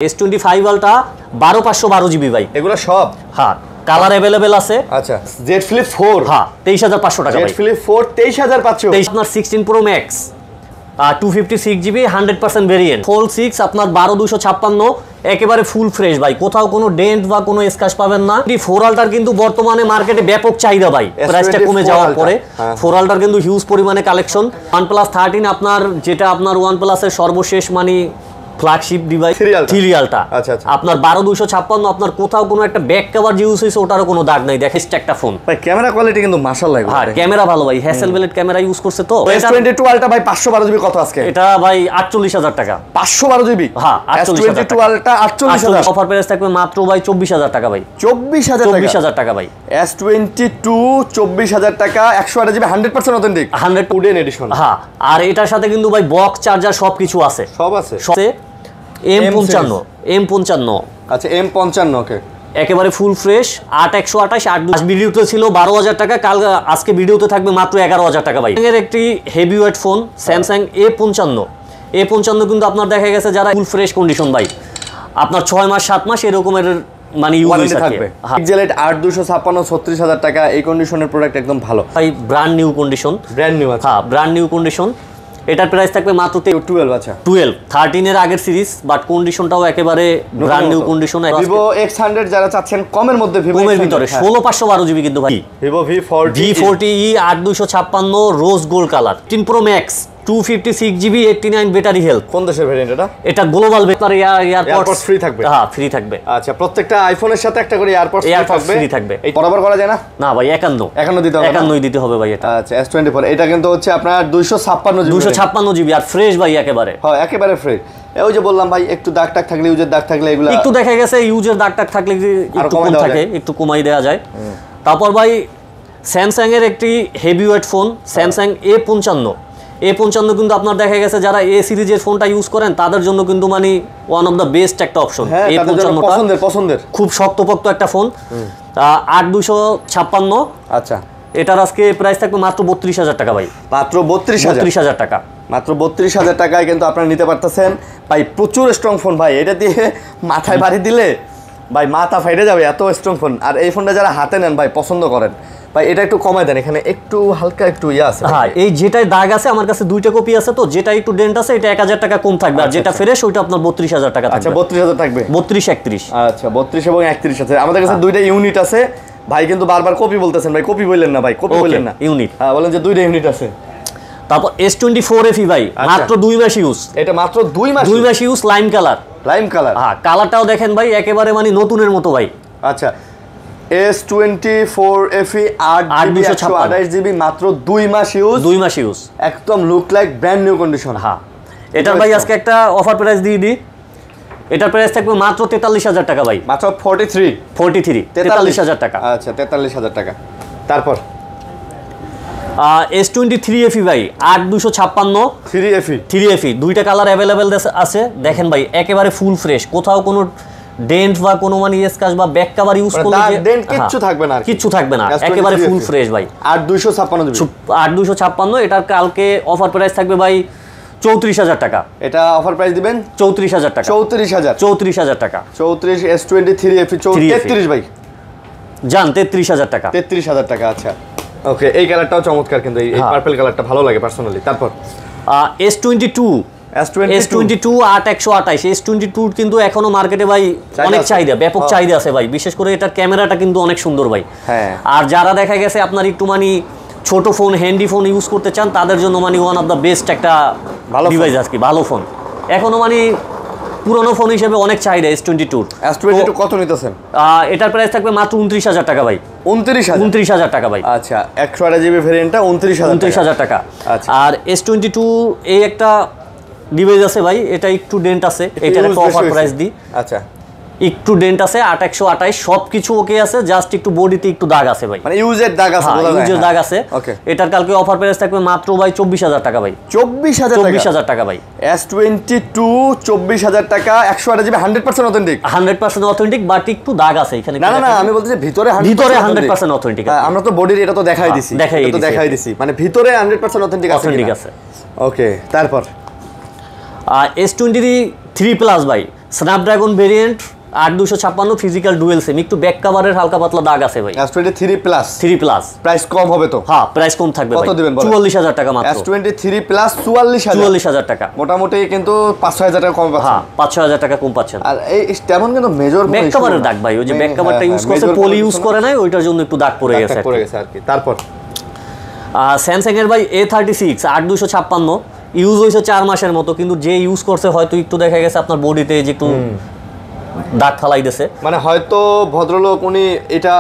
S25 ultra 12512 GB ভাই এগুলো সব হ্যাঁ কালার अवेलेबल আছে। আচ্ছা জেড ফ্লিপ 4 হ্যাঁ 23500 টাকা ভাই। জেড ফ্লিপ 4 23500 23 আপনার 16 pro max 256 GB 100% variant fold 6 আপনার 12256 একেবারে ফুল ফ্রেশ ভাই, কোথাও কোনো ডেন্ট বা কোনো স্ক্র্যাচ পাবেন না। 4 আলটার কিন্তু বর্তমানে মার্কেটে ব্যাপক চাহিদা ভাই, প্রাইসটা কমে যাওয়ার পরে 4 আলটার কিন্তু হিউজ পরিমাণে কালেকশন। OnePlus 13 আপনার যেটা আপনার OnePlus এর সর্বশেষ মানে ফ্ল্যাগশিপ ডিভাইস সিরিয়ালটা আপনার 12256 আপনার কোথাও কোনো একটা ব্যাক কভার ইউজ হইছে ওটারও কোনো দাগ নাই। দেখেন একটা ফোন ভাই, ক্যামেরা কোয়ালিটি কিন্তু মাশাআল্লাহ। হ্যাঁ ক্যামেরা ভালো ভাই, হ্যাসেলব্লেড ক্যামেরা ইউজ করছে তো। S22 আলট্রা ভাই 512 জিবি কত আজকে? এটা ভাই 48000 টাকা। 512 জিবি হ্যাঁ S22 আলট্রা 48000 অফার প্রাইস থাকবে মাত্র ভাই 24000 টাকা ভাই। 24000 টাকা ভাই। S22 24000 টাকা 128 জিবি 100% অথেন্টিক 100 উডেন এডিশন। হ্যাঁ আর এটার সাথে কিন্তু ভাই বক্স চার্জার সবকিছু আছে, সব আছে। M55 আচ্ছা M55 ওকে একেবারে ফুল ফ্রেশ 8128 8 ভিডিওতে ছিল 12000 টাকা, কাল আজকে ভিডিওতে থাকবে মাত্র 11000 টাকা ভাই। এর একটি হেভিওয়েট ফোন Samsung A55 কিন্তু আপনার দেখা গেছে যারা ফুল ফ্রেশ কন্ডিশন ভাই, আপনার 6 মাস 7 মাস এরকমের মানে ইউজ থাকবে। Pixel 8256 36000 টাকা এই কন্ডিশনের প্রোডাক্ট একদম ভালো ভাই, brand new condition. Brand new আছে হ্যাঁ ব্র্যান্ড নিউ কন্ডিশন। এটার প্রাইস থাকবে মাত্র 12। আচ্ছা 12 13 এর আগের সিরিজ, বাট কন্ডিশনটাও একেবারে brand new condition. Vivo X100 যারা চাচ্ছেন কমের মধ্যে, Vivo কমের ভিতরে 16512 জিবি কিন্তু ভাই। Vivo V40e 8256 rose gold colour 3 pro max 256 GB 89 battery health. কোন দেশের ভেরিয়েন্ট এটা? এটা গ্লোবাল ব্যাটারি এয়ারপডস ফ্রি থাকবে। হ্যাঁ ফ্রি থাকবে। আচ্ছা প্রত্যেকটা আইফোনের সাথে একটা করে এয়ারপডস ফ্রি থাকবে। এই বরাবর করা যায় না? না ভাই 51 দিতে হবে। 51 দিতে হবে ভাই এটা। আচ্ছা S24 এটা কিন্তু হচ্ছে আপনার 256 জিবি আর ফ্রেশ ভাই একেবারে। হ্যাঁ একেবারে ফ্রেশ। ওই যে বললাম ভাই একটু দাগ টাগ থাকলে, ইউজের দাগ থাকলে এগুলো একটু দেখা গেছে ইউজের দাগ টাগ থাকলে একটু কম থাকে, একটু কমাই দেওয়া যায়। তারপর ভাই স্যামসাং এর একটি হেভিওয়েট ফোন Samsung A55 কিন্তু আপনার দেখা গেছে যারা এ সিরিজের ফোনটা ইউজ করেন তাদের জন্য কিন্তু মানে ওয়ান অফ দ্য বেস্ট একটা অপশন। A55 পছন্দের খুব শক্তপোক্ত একটা ফোন 8256। আচ্ছা এটার আজকে প্রাইস থাকবে মাত্র 32000 টাকা ভাই। মাত্র 32000 টাকা। মাত্র 32000 টাকায় কিন্তু আপনারা নিতে পারতেছেন ভাই। প্রচুর স্ট্রং ফোন ভাই, এটা দিয়ে মাথায় বাড়ি দিলে ভাই মাথা ফাইটে যাবে, এত স্ট্রং ফোন। আর এই ফোনটা যারা হাতে নেন ভাই পছন্দ করেন ভাই, এটা একটু কমায় দেন, এখানে একটু হালকা একটু আছে। হ্যাঁ এই যেটাই দাগ আছে আমার কাছে দুইটা কপি আছে, তো যেটা একটু ডেন্ট আছে এটা 1000 টাকা কম থাকবে, আর যেটা ফ্রেশ ওইটা আপনার 32000 টাকা থাকবে। আচ্ছা 32000 থাকবে। 32 31 আচ্ছা 32 এবং 31 আছে। আমাদের কাছে দুইটা ইউনিট আছে ভাই, কিন্তু বারবার কপি বলতেছেন ভাই, কপি বললেন না ভাই, কপি বললেন না, ইউনিট। হ্যাঁ বলেন যে দুইটা ইউনিট আছে। তারপর S24 FE ভাই মাত্র 2 মাস ইউজ। এটা মাত্র 2 মাস ইউজ লাইম কালার। হ্যাঁ কালারটাও দেখেন ভাই একেবারে মানে নতুনের মতো ভাই। আচ্ছা S24 FE 8228 জিবি মাত্র 2 মাস ইউজ। একদম look like brand new condition. হ্যাঁ এটার ভাই আজকে একটা অফার প্রাইস দিয়ে দিই। এটার প্রাইস থাকবে মাত্র 43000 টাকা ভাই। মাত্র 43000 টাকা। আচ্ছা 43000 টাকা। তারপর S23 FE ভাই 8256 3 FE দুইটা কালার अवेलेबल আছে। দেখেন ভাই একেবারে ফুল ফ্রেশ, কোথাও কোনো ডেন্ট বা কোনো মানে স্ক্র্যাচ বা ব্যাক কভার ইউজ করলে ডেন্ট কিচ্ছু থাকবে না, একেবারে ফুল ফ্রেশ ভাই। 8256 এটার কালকে অফার প্রাইস থাকবে ভাই 34000 টাকা। এটা অফার প্রাইস দিবেন 34000 টাকা। 34000 টাকা। 34 S23 FE 33 ভাই জান 33000 টাকা। 33000 টাকা। আচ্ছা ওকে এই কালারটাও চমৎকার, কিন্তু এই পার্পল কালারটা ভালো লাগে পার্সোনালি। তারপর S22 8128 S22 কিন্তু এখনো মার্কেটে ভাই অনেক চাহিদা, ব্যাপক চাহিদা আছে ভাই, বিশেষ করে এটার ক্যামেরাটা কিন্তু অনেক সুন্দর ভাই। হ্যাঁ আর যারা দেখা গেছে আপনার একটু মানে ছোট ফোন হ্যান্ডি ফোন ইউজ করতে চান তাদের জন্য মানে ওয়ান অফ দ্য বেস্ট একটা ডিভাইস আজকে, ভালো ফোন। এখনো মানে পুরনো ফোন হিসেবে অনেক চাহিদা S22 কত নিতেছেন? এটার প্রাইস থাকবে মাত্র 29000 টাকা ভাই। 29000 টাকা ভাই। আচ্ছা 128 জিবি ভেরিয়েন্টটা 29000 টাকা। আচ্ছা আর S22 এই একটা ডিভাইস আছে ভাই, এটা একটু ডেন্ট আছে, এটার একটা অফার প্রাইস দি। আচ্ছা একটু ডেন্ট আছে 8128 সবকিছু ওকে আছে, জাস্ট একটু বডিতে একটু দাগ আছে ভাই, মানে ইউজের দাগ আছে, ইউজের দাগ আছে। এটার কালকে অফার প্রাইস থাকবে মাত্র ভাই 24000 টাকা ভাই। 24000 টাকা ভাই। S22 24000 টাকা 128 জিবি 100% অথেন্টিক। 100% অথেন্টিক, বাট একটু দাগ আছে এখানে। না আমি বলতে যে ভিতরে 100% অথেন্টিক। আমরা তো বডির এটা তো দেখাই দিছি, মানে ভিতরে 100% অথেন্টিক আছে। ওকে তারপর S23 প্লাস ভাই স্ন্যাপড্রাগন ভেরিয়েন্ট 8256 ফিজিক্যাল ডুয়েল সিম, একটু ব্যাক কভারের হালকা পাতলা দাগ আছে ভাই। S23 প্লাস 3 প্লাস প্রাইস কম হবে তো? হ্যাঁ প্রাইস কম থাকবে ভাই। কত দিবেন বলেন? 44000 টাকা মাত্র। S23 প্লাস 44000 টাকা, মোটামুটি কিন্তু 5-6000 টাকা কম পাচ্ছেন। হ্যাঁ 5-6000 টাকা কম পাচ্ছেন। আর এই তেমন কিন্তু মেজর ব্যাক কভারের দাগ ভাই, ওই যে ব্যাক কভারটা ইউজ করছে, পলি ইউজ করে নাই, ওইটার জন্য একটু দাগ পড়ে গেছে আর কি। তারপর স্যামসাং এর ভাই A36 8256 ইউজ হয়েছে 4 মাসের মতো, কিন্তু যে ইউজ করছে হয়তো একটু দেখা গেছে আপনার বডিতে যে একটু দাগ ফালাই দিয়েছে, মানে হয়তো ভদ্রলোক উনি এটা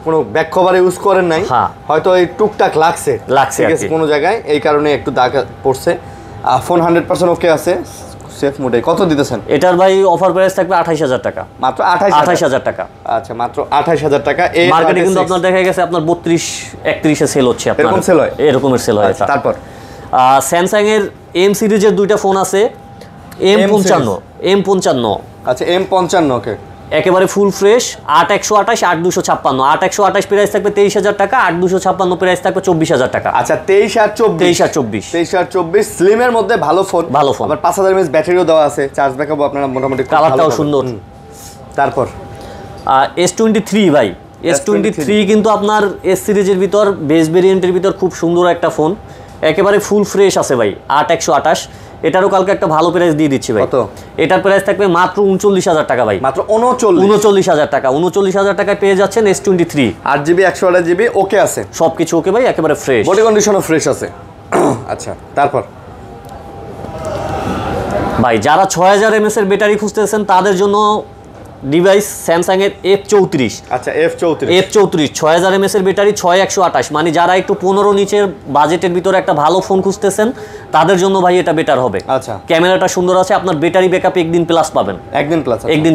কোনো ব্যাক কভার ইউজ করেন নাই, হয়তো এই টুকটাক লাগছে ঠিক আছে কোনো জায়গায়, এই কারণে একটু দাগ পড়ছে। ফোন 100% ওকে আছে, সেফ মোডে। কত দিতেছেন এটার ভাই? অফার প্রাইস থাকবে 28000 টাকা মাত্র। 28000 টাকা। আচ্ছা মাত্র 28000 টাকা। এই মার্কেটে কিন্তু আপনার দেখা গেছে আপনার 32-31 এ সেল হচ্ছে, আপনার এরকম সেল হয়, এরকমের সেল হয়। তারপর স্যামসাং এর M সিরিজের দুইটা ফোন আছে, M55। আচ্ছা M55 ওকে, একেবারে ফুল ফ্রেশ, 8128 8256। 8128 প্রাইস থাকবে 23000 টাকা, 8256 প্রাইস থাকবে 24000 টাকা। আচ্ছা 23 আর 24 স্লিমের মধ্যে ভালো ফোন, আবার 5000 mAh ব্যাটারিও দেওয়া আছে, চার্জ ব্যাকআপ আপনারা মোটামুটি, কালারটাও সুন্দর। তারপর S23 ভাই, S23 কিন্তু আপনার S সিরিজের ভিতর বেস ভেরিয়েন্টের ভিতর খুব সুন্দর একটা ফোন, একেবারে ফুল ফ্রেশ আছে ভাই। 8128, এটারও কালকে একটা ভালো প্রাইস দিয়ে দিচ্ছি ভাই। কত? এটার প্রাইস থাকবে মাত্র 39000 টাকা ভাই। মাত্র 39000 টাকা। 39000 টাকায় পেয়ে যাচ্ছেন S23। 8GB 128GB ওকে আছে, সবকিছু ওকে ভাই, একেবারে ফ্রেশ, বডি কন্ডিশনও ফ্রেশ আছে। আচ্ছা তারপর ভাই যারা 6000 mAh এর ব্যাটারি খুঁজতেছেন তাদের জন্য ডিভাইস স্যামসাং এর F34। আচ্ছা F34 6000 mAh এর ব্যাটারি, 6128, মানে যারা একটু 15 নিচের বাজেটের ভিতরে একটা ভালো ফোন খুঁজতেছেন তাদের জন্য ভাই এটা বেটার হবে। আচ্ছা ক্যামেরাটা সুন্দর আছে, আপনার ব্যাটারি ব্যাকআপ একদিন প্লাস পাবেন, একদিন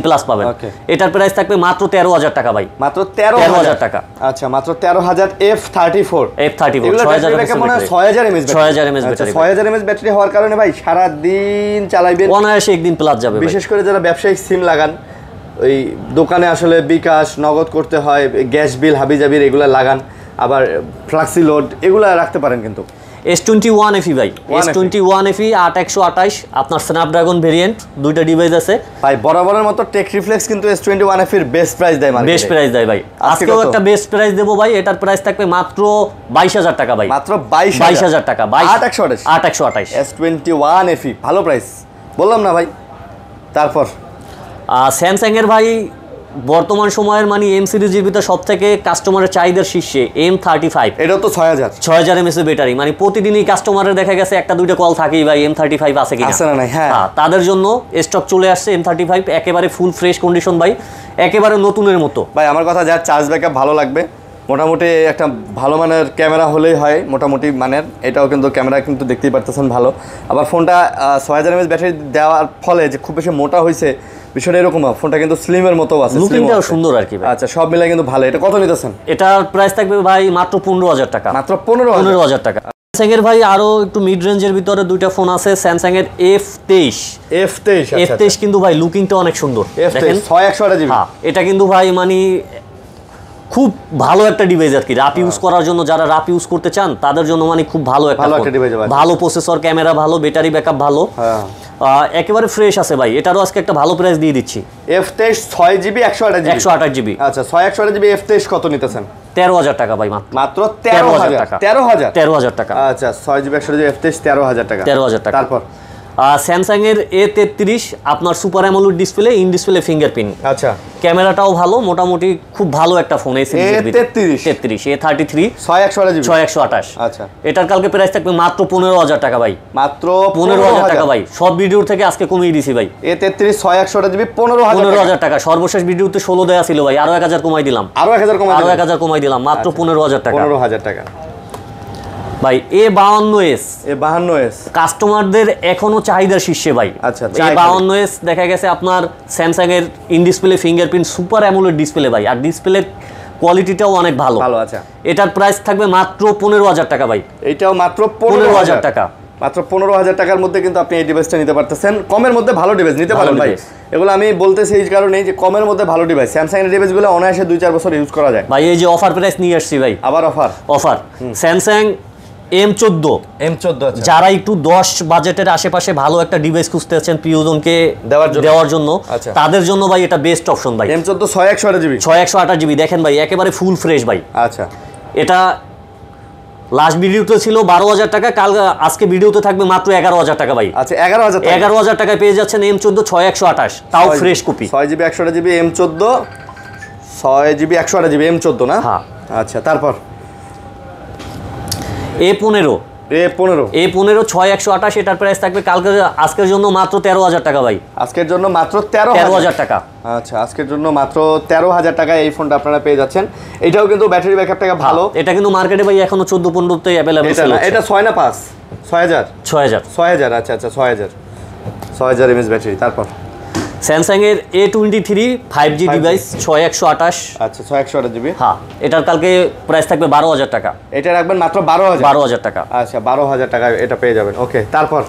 প্লাস পাবেন। এটার প্রাইস থাকবে মাত্র 13000 টাকা ভাই। মাত্র 13000 টাকা। আচ্ছা মাত্র 13000 F34 6000 mAh battery. 6000 mAh battery হওয়ার কারণে ভাই সারা দিন চালাইবেন, অনায়াসে একদিন প্লাস যাবে। বিশেষ করে যারা ব্যবসায়িক সিম লাগান, ওই দোকানে আসলে বিকাশ নগদ করতে হয়, গ্যাস বিল হাবিজাবির এগুলা লাগান, আবার ফ্লাক্সি লোড এগুলা রাখতে পারেন। কিন্তু S21 FE ভাই, S21 FE 8128, আপনার স্ন্যাপড্রাগন ভেরিয়েন্ট, দুইটা ডিভাইস আছে ভাই। বরাবরের মতো টেক রিফ্লেক্স কিন্তু S21 FE এর বেস্ট প্রাইস দেয়, মানে বেস্ট প্রাইস দেয় ভাই। আজকেও একটা বেস্ট প্রাইস দেব ভাই, এটার প্রাইস থাকবে মাত্র 22000 টাকা ভাই। মাত্র 22000 টাকা। 8128 S21 FE ভালো প্রাইস বললাম না ভাই। তারপর স্যামসাং এর ভাই বর্তমান সময়ের মানে M সিরিজের ভিতর সবথেকে কাস্টমারের চাহিদার শীর্ষে M35। এটাও তো 6000 mAh ব্যাটারি, মানে প্রতিদিনই কাস্টমারের দেখা গেছে একটা দুইটা কল থাকেই ভাই, M35 আছে কিনা। আছে না নাই? হ্যাঁ, তাদের জন্য স্টক চলে আসছে M35, একেবারে ফুল ফ্রেশ কন্ডিশন ভাই, একেবারে নতুনের মতো ভাই। আমার কথা, যার চার্জ ব্যাকআপ ভালো লাগবে, মোটামুটি একটা ভালো মানের ক্যামেরা হলেই হয়, মোটামুটি মানের। এটাও কিন্তু ক্যামেরা কিন্তু দেখতেই পারতেছেন ভালো। আবার ফোনটা 6000 mAh ব্যাটারি দেওয়ার ফলে যে খুব বেশি মোটা হয়েছে বিষয়টা এরকম, ফোনটা কিন্তু স্লিমের মতো আছে, লুকিংটাও সুন্দর আর কি ভাই। আচ্ছা সব মিলে কিন্তু ভালো। এটা কত নিতেছেন? এটার প্রাইস থাকবে ভাই মাত্র 15000 টাকা। মাত্র 15000 টাকা। স্যামসাং এর ভাই আরো একটু মিড রেঞ্জের ভিতরে দুইটা ফোন আছে, স্যামসাং এর F23 কিন্তু ভাই লুকিংটা অনেক সুন্দর, দেখেন 6128GB। হ্যাঁ এটা কিন্তু ভাই মানে খুব ভালো একটা ডিভাইস আর কি, রাপ ইউজ করার জন্য, যারা রাপ ইউজ করতে চান তাদের জন্য মানে খুব ভালো একটা ডিভাইস। ভালো প্রসেসর, ক্যামেরা ভালো, ব্যাটারি ব্যাকআপ ভালো, একেবারে ফ্রেশ আছে ভাই। এটারও আজকে একটা ভালো প্রাইস দিয়ে দিচ্ছি। F23 6GB 128GB। আচ্ছা 628GB F23 কত নিতেছেন? 13000 টাকা ভাই। মাত্র 13000 টাকা। আচ্ছা 6GB 128GB F23 13000 টাকা। তারপর স্যামসাং এর A33, আপনার super AMOLED display, in display fingerprint. আচ্ছা ক্যামেরাটাও ভালো, মোটামুটি খুব ভালো একটা ফোন। এই সিরিজের ভিতরে A33 6128। আচ্ছা এটার কালকে প্রাইস থাকবে মাত্র 15000 টাকা ভাই। মাত্র 15000 টাকা ভাই। সব ভিডিওর থেকে আজকে কমিয়ে দিছি ভাই। A33 6128GB 15000 টাকা। সর্বশেষ ভিডিওতে 16 দেয়া ছিল ভাই, আরো 1000 কমাই দিলাম, আরো 1000 কমাই দিলাম, মাত্র 15000 টাকা। 15000 টাকা ভাই। A52s কাস্টমারদের এখনো চাহিদার শীর্ষে ভাই। আচ্ছা A52s দেখা গেছে আপনার স্যামসাং এর in display fingerprint super AMOLED display ভাই, আর ডিসপ্লের কোয়ালিটিটাও অনেক ভালো। আচ্ছা এটার প্রাইস থাকবে মাত্র 15000 টাকা ভাই। এটাও মাত্র 15000 টাকা। মাত্র 15000 টাকার মধ্যে কিন্তু আপনি এই ডিভাইসটা নিতে পারতেছেন। কমের মধ্যে ভালো ডিভাইস নিতে পারেন ভাই। এগুলো আমি বলতেছি এই কারণেই যে কমের মধ্যে ভালো ডিভাইস, স্যামসাং এর ডিভাইসগুলো অনায়াসে 2-4 বছর ইউজ করা যায় ভাই। এই যে অফার প্রাইস নিয়ে আসছি ভাই, আবার অফার স্যামসাং M14 M14 যারা একটু 10 বাজেটের আশেপাশে ভালো একটা ডিভাইস খুঁজতেছেন প্রিয়জনকে দেওয়ার জন্য তাদের জন্য ভাই এটা বেস্ট অপশন ভাই। M14 6128GB 6128GB দেখেন ভাই একেবারে ফুল ফ্রেশ ভাই। আচ্ছা এটা লাস্ট ভিডিওতে ছিল 12,000 টাকা, কাল আজকে ভিডিওতে থাকবে মাত্র 11,000 টাকা ভাই। আচ্ছা 11,000 টাকায় পেয়ে যাচ্ছেন M14 6128 তাও fresh copy 6GB 128GB M14 6GB 128GB M14 না? হ্যাঁ। আচ্ছা তারপর A15 6128 এটার প্রাইস থাকবে কালকে আজকের জন্য মাত্র 13,000 টাকা ভাই। আজকের জন্য মাত্র 13,000 টাকা। আচ্ছা আজকের জন্য মাত্র 13,000 টাকায় এই ফোনটা আপনারা পেয়ে যাচ্ছেন। এটাও কিন্তু ব্যাটারি ব্যাকআপটা ভালো। এটা কিন্তু মার্কেটে ভাই এখনো 14-15 তে अवेलेबल এটা না, এটা 6 না 5 6000 6000 আচ্ছা আচ্ছা 6000 এমএএইচ ব্যাটারি। তারপর স্যামসাং এর A23 5G ডিভাইস 6128 আচ্ছা 6128GB। হ্যাঁ এটার কালকে প্রাইস থাকবে 12,000 টাকা। এটা রাখবেন মাত্র 12,000 টাকা। আচ্ছা 12,000 টাকায় এটা পেয়ে যাবেন। ওকে তারপর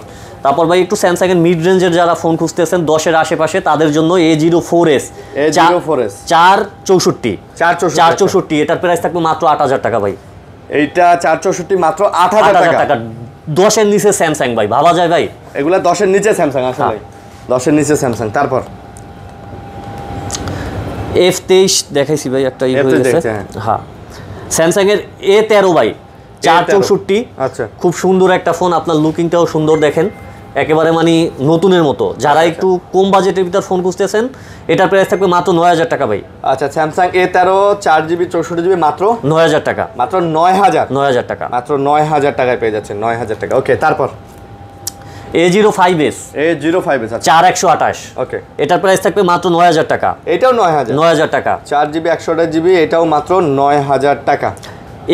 ভাই একটু স্যামসাং এর মিড রেঞ্জের যারা ফোন খুঁজতেছেন 10 এর আশেপাশে তাদের জন্য A04s 464 এটার প্রাইস থাকবে মাত্র 8,000 টাকা ভাই। এইটা 464 মাত্র 8,000 টাকা। 10 এর নিচে স্যামসাং ভাই ভাবা যায় ভাই, এগুলা 10 এর নিচে স্যামসাং আসলে 10 এর নিচে স্যামসাং। তারপর F23 দেখাইছি ভাই একটা হয়ে গেছে। হ্যাঁ স্যামসাং এর A13 ভাই 464 আচ্ছা খুব সুন্দর একটা ফোন, আপনার লুকিংটাও সুন্দর দেখেন একেবারে মানে নতুনের মতো। যারা একটু কম বাজেটের ভিতর ফোন খুঁজতেছেন এটার প্রাইস থাকবে মাত্র 9,000 টাকা ভাই। আচ্ছা স্যামসাং A13 4GB 64GB মাত্র 9,000 টাকা। মাত্র 9,000 টাকা মাত্র 9,000 টাকায় পেয়ে যাচ্ছেন 9,000 টাকা। ওকে তারপর A05s আচ্ছা 4128 ওকে এটার প্রাইস থাকবে মাত্র 9,000 টাকা। এটাও 9,000 টাকা। 4GB 128GB এটাও মাত্র 9,000 টাকা।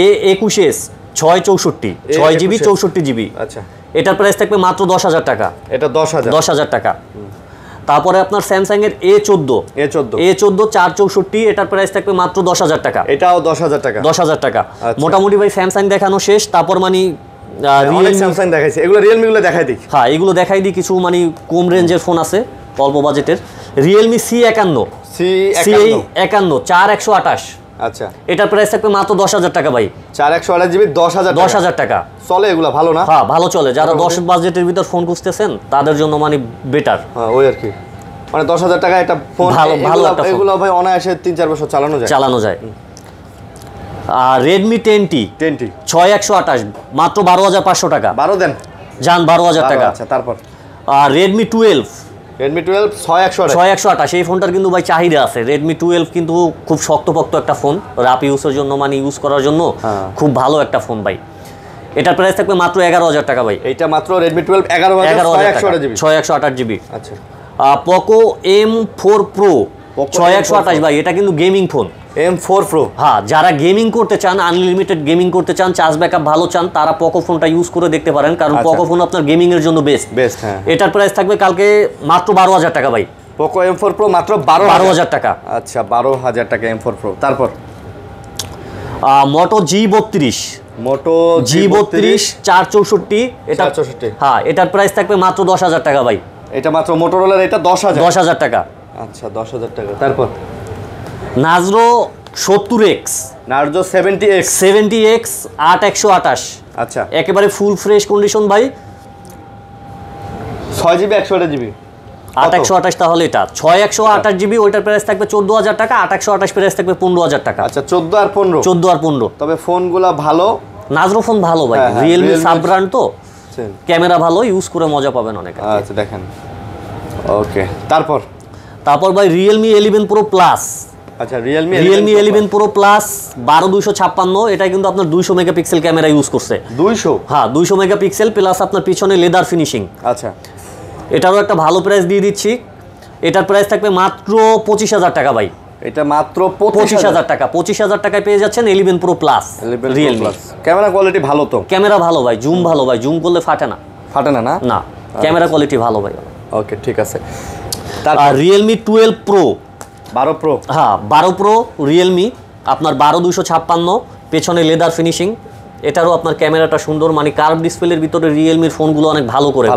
A21s 664 6GB 64GB আচ্ছা এটার প্রাইস থাকবে মাত্র 10,000 টাকা। এটা 10,000 টাকা। তারপরে আপনার স্যামসাং এর A14 464 এটার প্রাইস থাকবে মাত্র 10,000 টাকা। এটাও 10,000 টাকা। 10,000 টাকা। মোটামুটি ভাই স্যামসাং দেখানো শেষ। তারপর মানে অনেক স্যামসাং দেখাইছে, এগুলো রিয়েলমি গুলো দেখাই দিই। হ্যাঁ এগুলো দেখাই দিই, কিছু মানে কম রেঞ্জের ফোন আছে অল্প বাজেটের। রিয়েলমি C51 4128 আচ্ছা এটার প্রাইস থাকবে মাত্র 10,000 টাকা ভাই। 4128GB 10,000 টাকা। চলে এগুলো ভালো না? হ্যাঁ ভালো চলে, যারা 10 বাজেটের ভিতর ফোন খুঁজতেছেন তাদের জন্য মানে বেটার। হ্যাঁ ওই আর কি, মানে 10,000 টাকা একটা ফোন ভালো একটা ফোন, এগুলো ভাই অনায়াসে 3-4 বছর চালানো যায়। আর Redmi 10T 6128 মাত্র 12,500 টাকা। 12 দেন জান 12,000 টাকা। আচ্ছা তারপর আর Redmi 12 6128 এই ফোনটার কিন্তু ভাই চাহিদা আছে। Redmi 12 কিন্তু খুব শক্তপোক্ত একটা ফোন, রাপ ইউজের জন্য মানে ইউজ করার জন্য খুব ভালো একটা ফোন ভাই। এটার প্রাইস থাকবে মাত্র 11,000 টাকা ভাই। এটা মাত্র Redmi 12 11,000 6128GB। আচ্ছা Poco M4 Pro 6128 ভাই, এটা কিন্তু গেমিং ফোন। M4 Pro হ্যাঁ যারা গেমিং করতে চান, আনলিমিটেড গেমিং করতে চান, চার্জ ব্যাকআপ ভালো চান, তারা পোকো ফোনটা ইউজ করে দেখতে পারেন, কারণ পোকো ফোন আপনার গেমিং এর জন্য বেস্ট। হ্যাঁ এটার প্রাইস থাকবে কালকে মাত্র 12,000 টাকা ভাই। Poco M4 Pro মাত্র 12,000 টাকা। আচ্ছা 12,000 টাকা M4 Pro। তারপর Moto G32 464 এটা 464 হ্যাঁ এটার প্রাইস থাকবে মাত্র 10,000 টাকা ভাই। এটা মাত্র মোটরোলার, এটা 10,000 টাকা। আচ্ছা 10,000 টাকা। তারপর Narzo 70X 70X 8128 আচ্ছা একেবারে ফুল ফ্রেশ কন্ডিশন ভাই। 6GB 128GB 8128 তাহলে এটা 6128GB ওইটার প্রাইস থাকবে 14,000 টাকা। 8128 প্রাইস থাকবে 15,000 টাকা। আচ্ছা 14 আর 15। তবে ফোনগুলো ভালো, নাজরো ফোন ভালো ভাই। রিয়েলমি সাব ব্র্যান্ড তো, ক্যামেরা ভালো, ইউজ করে মজা পাবেন অনেক। আচ্ছা দেখেন ওকে। তারপর ভাই Realme 11 Pro Plus। আচ্ছা Realme 11 Pro Plus 12256 এটা কিন্তু আপনার 200 মেগাপিক্সেল ক্যামেরা ইউজ করছে। 200 হ্যাঁ 200 মেগাপিক্সেল প্লাস আপনার পিছনে লেদার ফিনিশিং। আচ্ছা এটারও একটা ভালো প্রাইস দিয়ে দিচ্ছি। এটার প্রাইস থাকবে মাত্র 25,000 টাকা ভাই। এটা মাত্র 25,000 টাকা। 25,000 টাকায় পেয়ে যাচ্ছেন 11 Pro Plus Realme। Camera quality ভালো তো? ক্যামেরা ভালো ভাই, জুম ভালো ভাই, জুম করলে ফাটে না। না ক্যামেরা কোয়ালিটি ভালো ভাই। ওকে ঠিক আছে। আর Realme 12 Pro 12 Pro হ্যাঁ 12 Pro Realme আপনার 12256 পেছনে লেদার ফিনিশিং। এটারও আপনার ক্যামেরাটা সুন্দর, মানে কার্ভ ডিসপ্লের ভিতরে রিয়েলমির ফোনগুলো অনেক ভালো করে,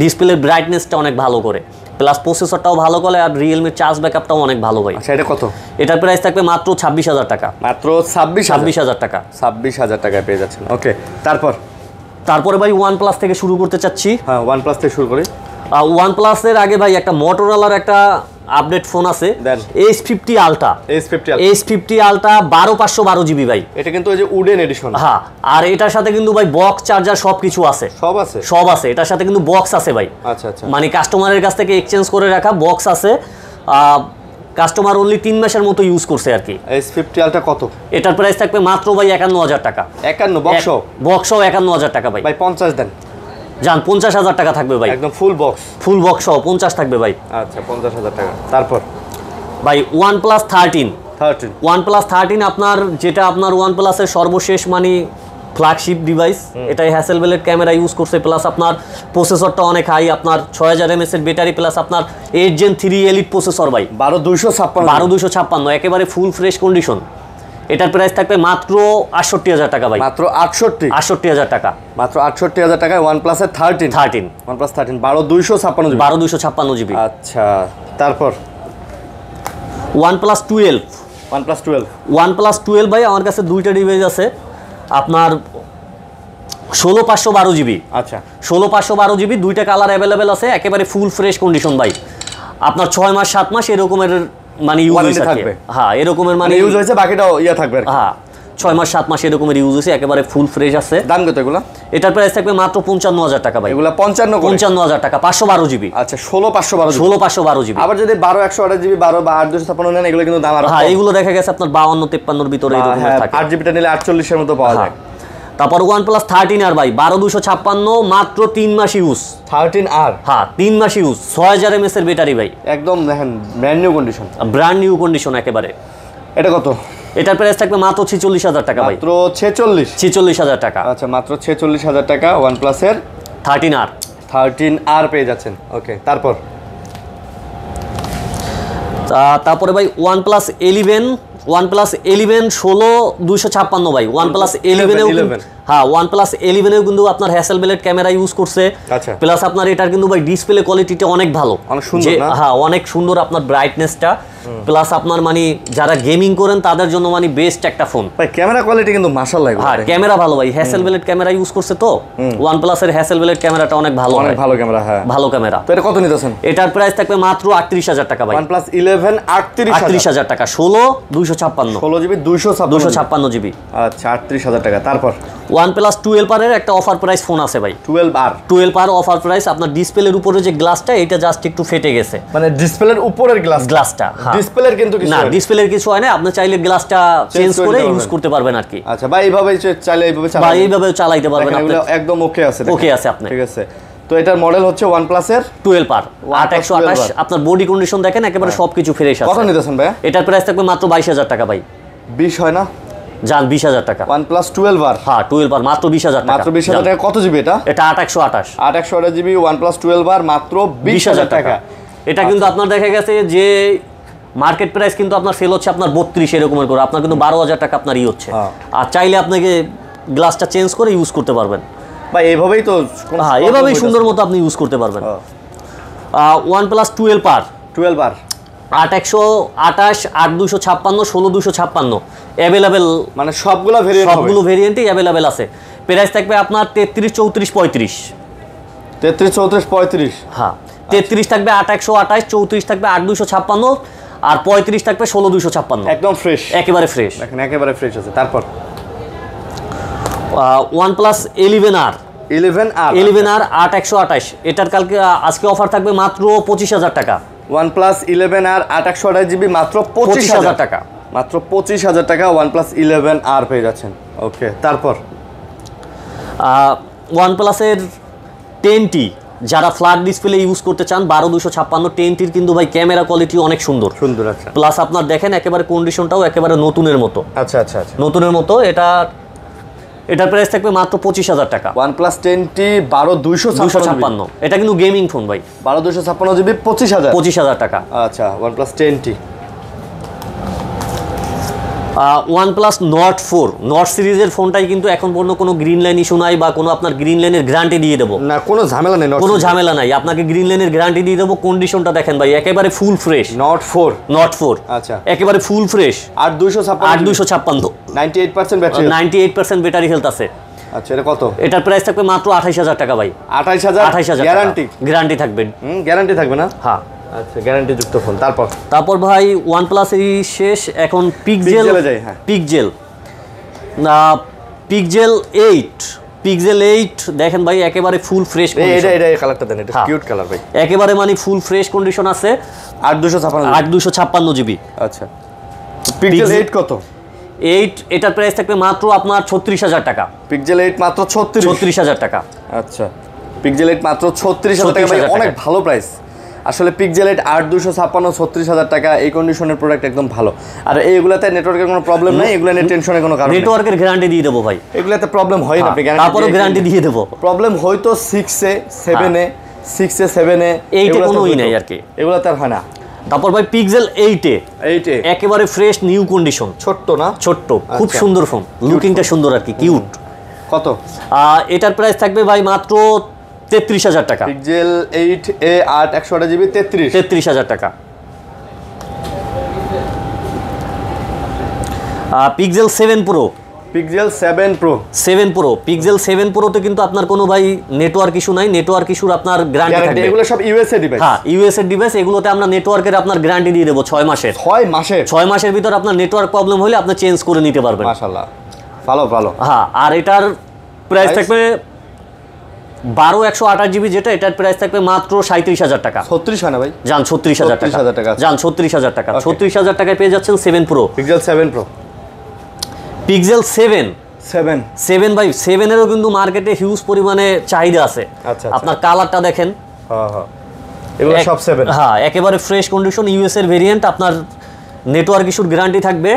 ডিসপ্লের ব্রাইটনেসটা অনেক ভালো করে, প্লাস প্রসেসরটাও ভালো করে, আর রিয়েলমির চার্জ ব্যাকআপটাও অনেক ভালো ভাই। আচ্ছা এটা কত? এটার প্রাইস থাকবে মাত্র 26,000 টাকা। মাত্র 26,000 টাকা। 26,000 টাকায় পেয়ে যাচ্ছেন। ওকে তারপর তারপরে ভাই OnePlus থেকে শুরু করতে চাচ্ছি। হ্যাঁ OnePlus থেকে শুরু করি। OnePlus এর আগে ভাই একটা Motorola একটা আপডেট ফোন আছে, S50 Ultra। S50 Ultra 12512 GB ভাই। এটা কিন্তু ওই যে উডেন এডিশন। হ্যাঁ, আর এটার সাথে কিন্তু ভাই বক্স চার্জার সবকিছু আছে। সব আছে এটার সাথে কিন্তু বক্স আছে ভাই। আচ্ছা আচ্ছা, মানে কাস্টমারের কাছ থেকে এক্সচেঞ্জ করে রাখা বক্স আছে। কাস্টমার অনলি 3 মাসের মতো ইউজ করছে আর কি। S50 Ultra কত? এটার প্রাইস থাকবে মাত্র ভাই 51000 টাকা। 51 বক্স 51000 টাকা ভাই। 50 দেন জান, 50000 টাকা থাকবে ভাই, একদম ফুল বক্স সহ 50 থাকবে ভাই। আচ্ছা 50000 টাকা। তারপর ভাই OnePlus 13 আপনার, যেটা আপনার OnePlus এর সর্বশেষ মানে ফ্ল্যাগশিপ ডিভাইস। এটাই হ্যাসেলবেলের ক্যামেরা ইউজ করছে, প্লাস আপনার প্রসেসরটা অনেক হাই, আপনার 6000 mAh এর ব্যাটারি, প্লাস আপনার 8 Gen 3 এলিট প্রসেসর ভাই। 12256 একেবারে ফুল ফ্রেশ কন্ডিশন। এটার প্রাইস থাকবে মাত্র 68000 টাকা ভাই। মাত্র 68000 টাকা। মাত্র 68000 টাকায় OnePlus এর 13 OnePlus 13 12256 জিবি। আচ্ছা তারপর OnePlus 12 ভাই আমার কাছে দুইটা ডিভাইস আছে, আপনার 16512 জিবি। আচ্ছা 16512 জিবি, দুইটা কালার অ্যাভেলেবেল আছে, একেবারে ফুল ফ্রেশ কন্ডিশন ভাই। আপনার 6 মাস 7 মাস এরকমের মানে ইউজ থাকবে। হ্যাঁ এরকমের মানে ইউজ হয়েছে, বাকিটাও থাকবে আর কি। হ্যাঁ 6 মাস 7 মাস এরকমের ইউজ হয়েছে, একেবারে ফুল ফ্রেশ আছে। দাম কত এগুলো? এটার প্রাইস থাকবে মাত্র 55000 টাকা ভাই। এগুলো 55000 টাকা, 512 জিবি। আচ্ছা 16512 জিবি। আবার যদি 12128 জিবি 12 বা 8256 নেন, এগুলো কিন্তু দাম আরো। হ্যাঁ এগুলো দেখা গেছে আপনার 52-53 এর ভিতরে এরকম থাকে। 8 জিবিটা নিলে 48 এর মতো পাওয়া যায়। তারপর OnePlus 13R ভাই 12256, মাত্র 3 মাস ইউজ। 13R হ্যাঁ 3 মাস ইউজ, 6000 mAh এর ব্যাটারি ভাই, একদম দেখেন ব্র্যান্ড নিউ কন্ডিশন একেবারে। এটা কত? এটার প্রাইস থাকবে মাত্র 46000 টাকা ভাই। মাত্র 46000 টাকা। আচ্ছা মাত্র 46000 টাকা OnePlus এর 13R পেয়ে যাচ্ছেন। ওকে তারপর তারপরে ভাই OnePlus 11 16256 ভাই। OnePlus 11 হ্যাঁ OnePlus 11 কিন্তু আপনার হ্যাসেলবেলের ক্যামেরা ইউজ করছে, প্লাস আপনার এটার কিন্তু ভাই ডিসপ্লে কোয়ালিটিটা অনেক ভালো, অনেক সুন্দর না? হ্যাঁ অনেক সুন্দর, আপনার ব্রাইটনেসটা, প্লাস আপনার মানে যারা গেমিং করেন তাদের জন্য মানে বেস্ট একটা ফোন ভাই। ক্যামেরা কোয়ালিটি কিন্তু মাশাআল্লাহ, হ্যাঁ ক্যামেরা ভালো ভাই, হ্যাসেলবেলের ক্যামেরা ইউজ করছে তো। OnePlus এর হ্যাসেলবেলের ক্যামেরাটা অনেক ভালো, অনেক ভালো ক্যামেরা। হ্যাঁ ভালো ক্যামেরা। তো এটা কত নিতেছেন? এটার প্রাইস থাকবে মাত্র 38000 টাকা ভাই। OnePlus 11 38000 টাকা, 16 জিবি 256 জিবি। আচ্ছা 38000 টাকা। তারপর OnePlus 12R এর একটা অফার প্রাইস ফোন আছে ভাই। 12R offer price. আপনার ডিসপ্লের উপরে যে গ্লাসটা, এটা জাস্ট একটু ফেটে গেছে, মানে ডিসপ্লের উপরের গ্লাসটা। ডিসপ্লের কিন্তু কিছু না, ডিসপ্লের কিছু হয় না, আপনি চাইলে গ্লাসটা চেঞ্জ করে ইউজ করতে পারবেন আর কি। আচ্ছা ভাই এইভাবে চাইলে এইভাবে চালাইতে পারবেন আপনি, একদম ওকে আছে। ওকে আছে আপনি, ঠিক আছে। তো এটার মডেল হচ্ছে OnePlus এর 12R 8128। আপনার বডি কন্ডিশন দেখেন, একেবারে সবকিছু ফ্রেশ আছে। কত নিতেছেন ভাই? এটার প্রাইস থাকবে মাত্র 22000 টাকা ভাই। 20 হয় না? জান 20000 টাকা। OnePlus 12R হ্যাঁ 12R মাত্র 20000 টাকা। মাত্র 20000 টাকা। কত জিবি এটা? এটা 8128 জিবি OnePlus 12R মাত্র 20000 টাকা। এটা কিন্তু আপনার দেখা গেছে যে মার্কেট প্রাইস কিন্তু আপনার সেল হচ্ছে আপনার 32 এরকমের করে, আপনার কিন্তু 12000 টাকা আপনার হচ্ছে। আর চাইলে আপনাকে গ্লাসটা চেঞ্জ করে ইউজ করতে পারবেন ভাই। এইভাবেই তো, হ্যাঁ এভাবেই সুন্দর মতো আপনি ইউজ করতে পারবেন। OnePlus 12R 8128 8256 16256 অ্যাভেলেবেল, মানে সবগুলো ভেরিয়েন্টই অ্যাভেলেবেল আছে। প্রাইস থাকবে আপনার 33 34 35। 33 34 35। হ্যাঁ 33 থাকবে 8128, 34 থাকবে 8256, আর 35 থাকবে 16256। একদম ফ্রেশ, একেবারে ফ্রেশ, দেখেন একেবারে ফ্রেশ আছে। তারপর OnePlus 11R 8128। এটার আজকে অফার থাকবে মাত্র 25000 টাকা। OnePlus 11R 8128 জিবি মাত্র 25000 টাকা। মাত্র 25000 টাকা OnePlus 11R পেয়ে যাচ্ছেন। ওকে তারপর OnePlus এর 10T যারা ফ্ল্যাট ডিসপ্লে ইউজ করতে চান, 12256 10Tর কিন্তু ভাই ক্যামেরা কোয়ালিটি অনেক সুন্দর। আচ্ছা। প্লাস আপনার দেখেন একেবারে কন্ডিশনটাও একেবারে নতুনের মতো। আচ্ছা আচ্ছা আচ্ছা, নতুনের মতো। এটার প্রাইস থাকবে মাত্র 25000 টাকা। OnePlus 10T 12256। এটা কিন্তু গেমিং ফোন ভাই। 12256 জিবি 25000 টাকা। আচ্ছা OnePlus 10T। OnePlus Nord 4 not সিরিজের ফোনটাই কিন্তু এখন পর্যন্ত কোনো গ্রিন লাইন ইস্যু নাই, বা কোনো আপনার গ্রিন লাইনের গ্যারান্টি দিয়ে দেবো না, কোনো ঝামেলা নেই, কোনো ঝামেলা নাই। আপনাকে গ্রিন লাইনের গ্যারান্টি দিয়ে দেবো। কন্ডিশনটা দেখেন ভাই, একেবারে ফুল ফ্রেশ। Nord 4 আচ্ছা একেবারে full fresh. 8256 98% battery, 98% battery health আছে। আচ্ছা এটা কত? এটার প্রাইস থাকবে মাত্র 28000 টাকা ভাই। 28000 গ্যারান্টি, গ্যারান্টি থাকবে। গ্যারান্টি থাকবে না? হ্যাঁ আচ্ছা গ্যারান্টি যুক্ত ফোন। তারপর ভাই OnePlus এর শেষ এখন পিক্সেল। যাই, হ্যাঁ পিক্সেল 8, পিক্সেল 8 দেখেন ভাই একেবারে ফুল ফ্রেশ কন্ডিশন। এটা কালারটা দেন, এটা কিউট কালার ভাই, একেবারে মানে ফুল ফ্রেশ কন্ডিশন আছে। 8256 জিবি। আচ্ছা পিক্সেল 8 কত? 8 এটার প্রাইস থাকবে মাত্র আপনার 36000 টাকা। পিক্সেল 8 মাত্র 36000 টাকা। আচ্ছা পিক্সেল 8 মাত্র 36000 টাকা ভাই, অনেক ভালো প্রাইস আসলে। পিক্সেল 8 8256 36000 টাকা, এই কন্ডিশনের প্রোডাক্ট একদম ভালো। আর এইগুলাতে নেটওয়ার্কের কোনো প্রবলেম নাই, এগুলা নিয়ে টেনশনের কোনো কারণ নেই। নেটওয়ার্কের গ্যারান্টি দিয়ে দেবো ভাই, এগুলাতে প্রবলেম হয় না, আপনি গ্যারান্টি তারপরও গ্যারান্টি দিয়ে দেবো। প্রবলেম হয়তো 6 এ 7 এ 6 এ 7 এ 8 এ কোনোই নাই আর কি, এগুলাতে আর হয় না। তারপর ভাই পিক্সেল 8 এ একেবারে ফ্রেশ নিউ কন্ডিশন, ছোট্ট না, ছোট্ট খুব সুন্দর ফোন, লুকিংটা সুন্দর আর কি, কিউট। কত? এটার প্রাইস থাকবে ভাই মাত্র 33000 টাকা। পিক্সেল 8a 8 128GB 33000 টাকা। Pixel 7 pro, pixel 7 pro pixel 7 প্রোতে কিন্তু আপনার কোনো ভাই নেটওয়ার্ক ইস্যু নাই, নেটওয়ার্ক ইস্যুর আপনার গ্যারান্টি থাকবে। এগুলো সব ইউএসএ ডিভাইস। হ্যাঁ ইউএসএ ডিভাইস, এগুলোতে আমরা নেটওয়ার্কের আপনার গ্যারান্টি দিয়ে দেব 6 মাসের। 6 মাসের ভিতর আপনার নেটওয়ার্ক প্রবলেম হলে আপনি চেঞ্জ করে নিতে পারবেন। মাশাআল্লাহ ভালো। হ্যাঁ আর এটার প্রাইস থাকবে 12128GB, যেটা এটার প্রাইস থাকবে মাত্র 37000 টাকা। 36 হয় না ভাই? জান 36000 টাকা। জান 36000 টাকা। 36000 টাকায় পেয়ে যাচ্ছেন 7 প্রো। পিক্সেল 7 প্রো, পিক্সেল 7 ভাই 7 এরও কিন্তু মার্কেটে হিউজ পরিমাণে চাহিদা আছে। আচ্ছা আপনার কালারটা দেখেন, হ্যাঁ এগুলো সব 7। হ্যাঁ একেবারে ফ্রেশ কন্ডিশন, ইউএস এর ভেরিয়েন্ট, আপনার নেটওয়ার্ক ইস্যুর গ্যারান্টি থাকবে।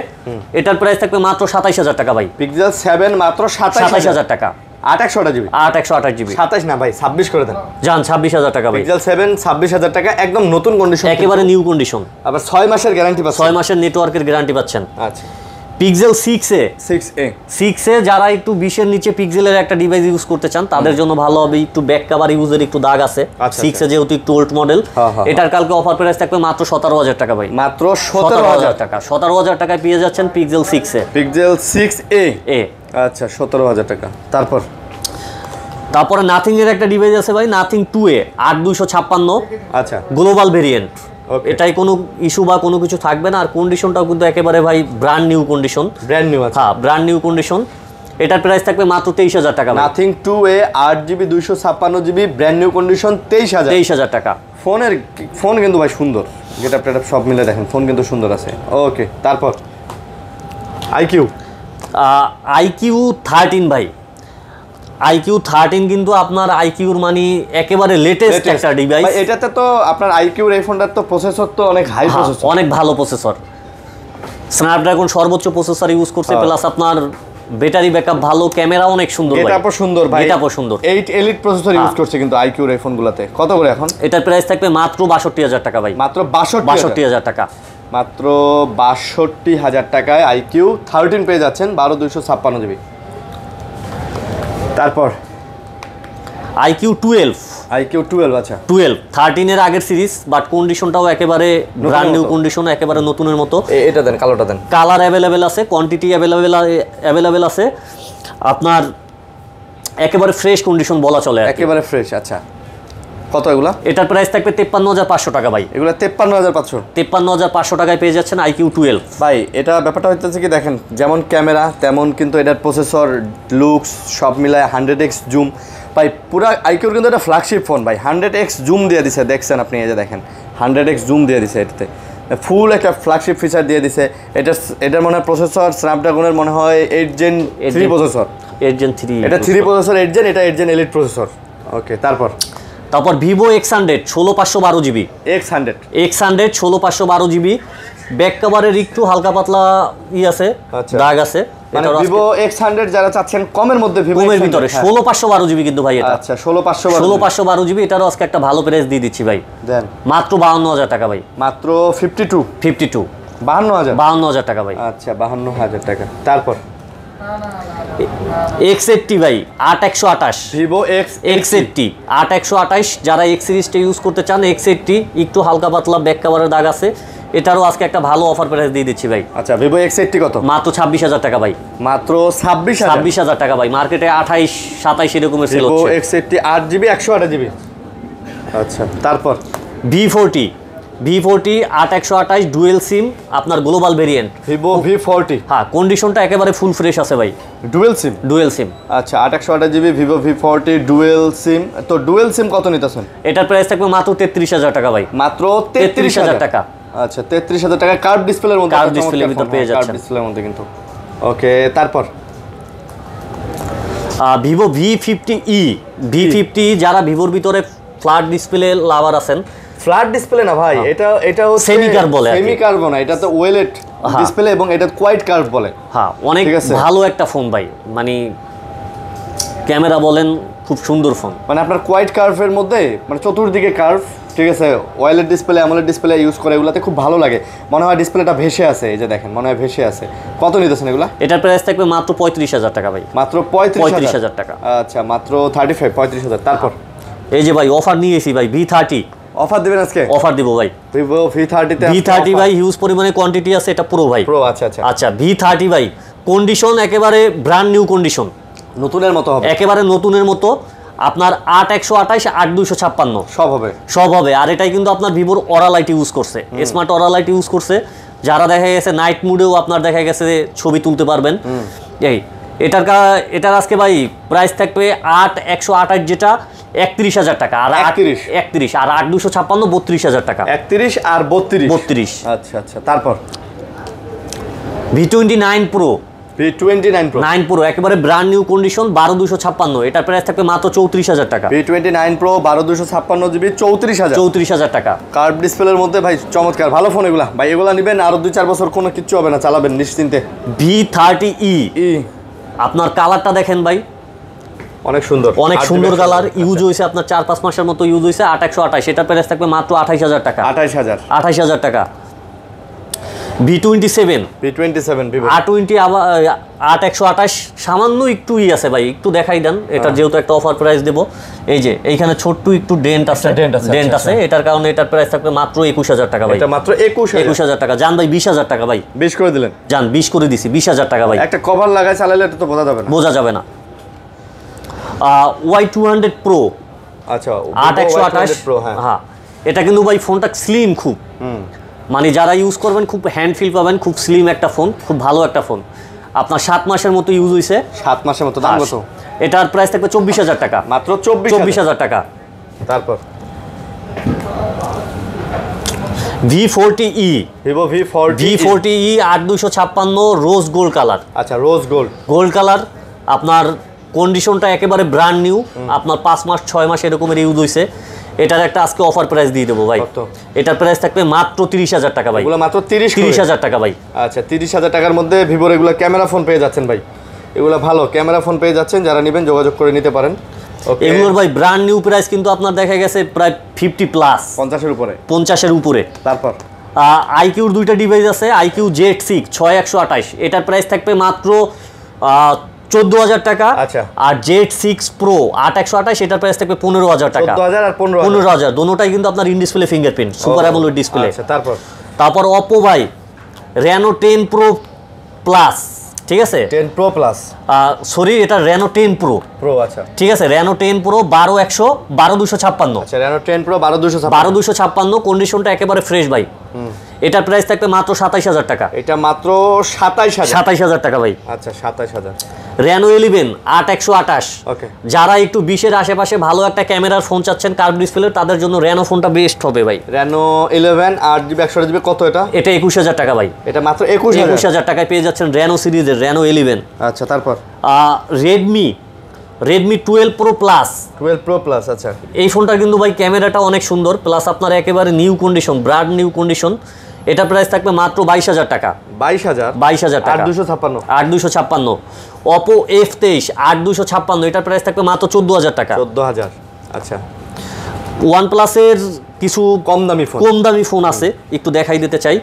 এটার প্রাইস থাকবে মাত্র 27000 টাকা ভাই। পিক্সেল 7 মাত্র 27000 টাকা। 828GB 828GB 27 না ভাই 26 করে দেন। জান 26000 টাকা ভাই। পিক্সেল 7 26000 টাকা, একদম নতুন কন্ডিশন, একেবারে নিউ কন্ডিশন। আবার 6 মাসের গ্যারান্টি পাচ্ছেন। 6 মাসের নেটওয়ার্কের গ্যারান্টি পাচ্ছেন। আচ্ছা পিক্সেল 6 এ যারা একটু 20 এর নিচে পিক্সেলের একটা ডিভাইস ইউজ করতে চান তাদের জন্য ভালো হবে। একটু ব্যাক কভার ইউজের একটু দাগ আছে 6 এ, যেহেতু একটু ওল্ড মডেল। এটার কালকে অফার প্রাইস থাকবে মাত্র 17000 টাকা ভাই। মাত্র 17000 টাকা। 17000 টাকায় পেয়ে যাচ্ছেন পিক্সেল 6 এ। পিক্সেল 6a আচ্ছা 17000 টাকা। তারপরে নাথিং এর একটা ডিভাইস আছে ভাই, নাথিং 2a 8256। আচ্ছা গ্লোবাল ভেরিয়েন্ট, এটাই কোনো ইস্যু বা কোনো কিছু থাকবে না। আর কন্ডিশনটাও কিন্তু একেবারে ভাই ব্র্যান্ড নিউ কন্ডিশন। হ্যাঁ ব্র্যান্ড নিউ কন্ডিশন। এটার প্রাইস থাকবে মাত্র 23000 টাকা। Nothing 2a 8GB 256GB brand new condition 23000 টাকা। ফোন কিন্তু ভাই সুন্দর, যেটা আপনারা সব মিলে দেখেন ফোন কিন্তু সুন্দর আছে। ওকে তারপর IQ 13 ভাই। IQ 13 কিন্তু আপনার IQর মানে একেবারে লেটেস্ট একটা ডিভাইস। এটাতে তো আপনার IQর এই ফোনটার তো প্রসেসর তো অনেক হাই প্রসেসর, অনেক ভালো প্রসেসর, স্ন্যাপড্রাগন সর্বোচ্চ প্রসেসর ইউজ করছে, প্লাস আপনার ব্যাটারি ব্যাকআপ ভালো, ক্যামেরা অনেক সুন্দর, এটাও সুন্দর ভাই, এটাও সুন্দর। 8 এলিট প্রসেসর ইউজ করছে কিন্তু IQর এই ফোনগুলোতে। কত করে এখন? এটার প্রাইস থাকবে মাত্র 62000 টাকা ভাই। মাত্র 62000 টাকা। মাত্র 62000 টাকায় IQ 13 পেয়ে যাচ্ছেন 12256GB। তারপর IQ 12। আচ্ছা 12 13 এর আগের সিরিজ, বাট কন্ডিশনটাও একেবারে ব্র্যান্ড নিউ কন্ডিশন, একেবারে নতুনের মতো। এটা দেন, কালোটা দেন। কালার অ্যাভেলেবেল আছে, কোয়ান্টিটি অ্যাভেলেবেল আছে, আপনার একেবারে ফ্রেশ কন্ডিশন বলা চলে, একেবারে ফ্রেশ। আচ্ছা কত এগুলা? এটার প্রাইস থাকবে 53500 টাকা ভাই। এগুলা 53500। 53500 টাকায় পেয়ে যাচ্ছেন IQ 12 ভাই। এটা ব্যাপারটা হচ্ছে কি দেখেন, যেমন ক্যামেরা তেমন কিন্তু এটার প্রসেসর, লুকস সব মিলায় 100x জুম ভাই। পুরা IQর কিন্তু এটা ফ্ল্যাগশিপ ফোন ভাই, 100x জুম দিয়ে দিছে, দেখছেন আপনি, এই যে দেখেন 100x জুম দিয়ে দিছে, এটাতে ফুল একটা ফ্ল্যাগশিপ ফিচার দিয়ে দিছে। এটার মনে হয় প্রসেসর স্ন্যাপড্রাগনের মনে হয় 8 Gen 3 প্রসেসর। 8 Gen 3, এটা 3 প্রসেসর 8 Gen, এটা 8 Gen এলিট প্রসেসর। ওকে তারপর Vivo X100 16512GB। X100 16512GB, back কভারের একটু হালকা পাতলা আছে, দাগ আছে। মানে ভিভো X100 যারা চাচ্ছেন কমের মধ্যে, কমের ভিতরে 16512GB কিন্তু ভাই এটা। আচ্ছা 16512GB। এটারও আজকে একটা ভালো প্রাইস দিয়ে দিচ্ছি ভাই, দেন মাত্র 52000 টাকা ভাই। মাত্র 52 52000 টাকা ভাই। আচ্ছা 52000 টাকা। তারপর X80 ভাই 8128, ভিভো X80 8128। যারা X সিরিজটা ইউজ করতে চান, X80 একটু হালকা পাতলা ব্যাক কভারের দাগ আছে, এটারও আজকে একটা ভালো অফার প্রাইস দিয়ে দিচ্ছি ভাই। আচ্ছা ভিভো X80 কত? মাত্র 26,000 টাকা ভাই। মাত্র 26,000? 26,000 টাকা ভাই, মার্কেটে 28-27 এরকমের সেল ভিভো হচ্ছে। X80 8GB 128GB। আচ্ছা তারপর V40 8128 ডুয়েল সিম, আপনার গ্লোবাল ভেরিয়েন্ট। ভিভো V40, হ্যাঁ, কন্ডিশনটা একেবারে ফুল ফ্রেশ আছে ভাই। ডুয়েল সিম। আচ্ছা 8128GB ভিভো V40 ডুয়েল সিম। তো ডুয়েল সিম কত নিতেছেন? এটার প্রাইস থাকবে মাত্র 33,000 টাকা ভাই। মাত্র 33,000 টাকা। আচ্ছা 33,000 টাকা কার্ভ ডিসপ্লের মধ্যে। কার্ভ ডিসপ্লের ভিতর পেয়ে যাচ্ছেন। কার্ভ ডিসপ্লের মধ্যে কিন্তু। ওকে তারপর ভিভো V50 যারা ভিভোর ভিতরে ফ্ল্যাট ডিসপ্লে লাভার আছেন। ফ্ল্যাট ডিসপ্লে না ভাই, এটা হচ্ছে সেমি কার্ভ বলে। সেমি কার্ভ না, এটা তো ওয়েলেট ডিসপ্লে এবং এটা কোয়াইট কার্ভ বলে। হ্যাঁ, অনেক ভালো একটা ফোন ভাই, মানে ক্যামেরা বলেন খুব সুন্দর ফোন। মানে আপনার কোয়াইট কার্ভের মধ্যে মানে চতুর্দিকে কার্ভ, ঠিক আছে, wallet display AMOLED display use করে, এগুলাতে খুব ভালো লাগে। মনে হয় ডিসপ্লেটা ভেসে আছে, এই যে দেখেন মনে হয় ভেসে আছে। কত নিতেছেন এগুলা? এটার প্রাইস থাকবে মাত্র 35,000 টাকা ভাই। মাত্র 35,000 টাকা। আচ্ছা মাত্র 35,000। তারপর এই যে ভাই অফার নিয়েছি ভাই, V30 অফার দিবেন আজকে? অফার দিব ভাই। ভিভো V30 তে V30 ভাই হিউজ পরিমাণে কোয়ান্টিটি আছে, এটা প্রো ভাই। প্রো, আচ্ছা আচ্ছা। আচ্ছা V30 ভাই কন্ডিশন একেবারে ব্র্যান্ড নিউ কন্ডিশন, নতুনের মতো হবে, একেবারে নতুনের মতো। আপনার 8128 8256 সব হবে। আর এটাই কিন্তু আপনার ভিভোর অরা লাইট ইউজ করছে, স্মার্ট অরা লাইট ইউজ করছে। যারা দেখা গেছে নাইট মুডেও আপনার দেখা গেছে ছবি তুলতে পারবেন। এই এটার আজকে ভাই প্রাইস থাকবে 8128 যেটা 31,000 টাকা, আর 31 আর 8256 32,000 টাকা। 31 আর 32। আচ্ছা আচ্ছা। তারপর V29 Pro V29 Pro একেবারে ব্র্যান্ড নিউ কন্ডিশন 12256, এটার প্রাইস থাকবে মাত্র 34,000 টাকা। V29 Pro 12256GB 34,000 টাকা। কার্ভ ডিসপ্লের মধ্যে ভাই চমৎকার ভালো ফোন এগুলা ভাই। এগুলা নেবেন আরো 2-4 বছর কোনো কিচ্ছু হবে না, চালাবেন নিশ্চিন্তে। V30e আপনার কালারটা দেখেন ভাই, অনেক সুন্দর কালার। ইউজ হয়েছে আপনার 4-5 মাসের মতো ইউজ হয়েছে। 8128 এটার প্রাইস থাকবে মাত্র 28,000 টাকা। 28,000 টাকা। V27 ভিভো 8128 সামান্য একটু আছে ভাই, একটু দেখাই দেন। এটার যেহেতু একটা অফার প্রাইস দেব, এই যে এইখানে ছোট্ট একটু ডেন্ট আছে, এটার কারণে এটার প্রাইস থাকবে মাত্র 21,000 টাকা ভাই। এটা মাত্র 21,000 টাকা। জান ভাই 20,000 টাকা ভাই। 20 করে দিলেন? জান 20 করে দিছি, 20,000 টাকা ভাই। একটা কভার লাগায় চালালে এটা তো বোঝা যাবে না। Y200 Pro আচ্ছা 8128 Pro, হ্যাঁ। এটা কিন্তু ভাই ফোনটা স্লিম খুব, মানে যারা ইউজ করবেন খুব হ্যান্ড ফিল পাবেন, খুব স্লিম একটা ফোন, খুব ভালো একটা ফোন। আপনার 7 মাসের মতো ইউজ হয়েছে। 7 মাসের মতো। দাম কত? এটার প্রাইস থাকবে 24,000 টাকা। মাত্র 24,000 টাকা। তারপর V40e Vivo V40e 8256 rose gold colour. আচ্ছা রোজ গোল্ড কালার। আপনার কন্ডিশনটা একেবারে ব্র্যান্ড নিউ, আপনার 5 মাস 6 মাস এরকমের ইউজ হয়েছে। এটার একটা আজকে অফার প্রাইস দিয়ে দেবো ভাই। এটার প্রাইস থাকবে মাত্র 30,000 টাকা ভাই। এগুলো মাত্র 30,000 টাকা ভাই। আচ্ছা 30,000 টাকার মধ্যে ভিভোর এগুলো ক্যামেরা ফোন পেয়ে যাচ্ছেন ভাই। এগুলো ভালো ক্যামেরা ফোন পেয়ে যাচ্ছেন, যারা নেবেন যোগাযোগ করে নিতে পারেন। এগুলোর ভাই ব্র্যান্ড নিউ প্রাইস কিন্তু আপনার দেখা গেছে প্রায় 50 প্লাস, 50 এর উপরে। তারপর আইকিউর দুইটা ডিভাইস আছে, আইকিউ Z6 6128, এটার প্রাইস থাকবে মাত্র 14,000 টাকা। আচ্ছা। আর Z6 Pro 8128 এটার প্রাইস থাকবে 15,000 টাকা। 14,000 আর 15,000 দুটোটাই কিন্তু আপনার in display fingerprint, super AMOLED display. আচ্ছা তারপর Oppo ভাই Reno 10 Pro Plus, ঠিক আছে 10 Pro Plus, সরি এটা Reno 10 Pro। আচ্ছা ঠিক আছে, Reno 10 Pro 12256। আচ্ছা Reno 10 Pro 12256 কন্ডিশনটা একেবারে ফ্রেশ ভাই। এটার প্রাইস থাকবে মাত্র 27,000 টাকা। এটা মাত্র 27,000 টাকা ভাই। আচ্ছা 27,000। Reno 11 8128, ওকে। যারা একটু 20-এর আশেপাশে ভালো একটা ক্যামেরার ফোন চাচ্ছেন কার্ভ ডিসপ্লে, তাদের জন্য Reno ফোনটা বেস্ট হবে ভাই। Reno 11 8GB 128GB কত এটা? এটা 21,000 টাকা ভাই। এটা মাত্র 21,000 টাকায় পেয়ে যাচ্ছেন Reno সিরিজের Reno 11। আচ্ছা তারপর Redmi 12 Pro Plus। আচ্ছা এই ফোনটার কিন্তু ভাই ক্যামেরাটা অনেক সুন্দর, প্লাস আপনার একেবারে new condition, brand new condition. এটা প্রাইস থাকবে মাত্র 22,000 টাকা। 22,000 টাকা। 8256। Oppo F23 8256, এটার প্রাইস থাকবে মাত্র 14,000 টাকা। 14,000। আচ্ছা OnePlus এর কিছু কম দামি ফোন আছে, একটু দেখাই দিতে চাই।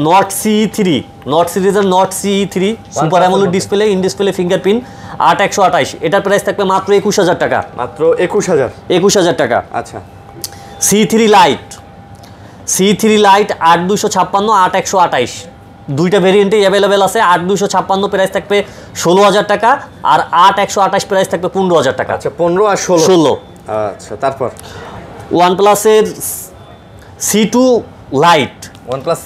Note CE3 সিরিজের Note CE3 super AMOLED display, in display fingerprint 8128, এটার প্রাইস থাকবে মাত্র 21,000 টাকা। মাত্র 21,000 টাকা। আচ্ছা C3 Lite C3 লাইট 8256 8128 দুইটা ভেরিয়েন্টেই অ্যাভেলেবেল আছে। 8256 প্রাইস থাকবে 16000 টাকা, আর 8128 প্রাইস থাকবে 15000 টাকা। আচ্ছা 15 আর 16। আচ্ছা তারপর ওয়ানপ্লাসের C2 light, OnePlus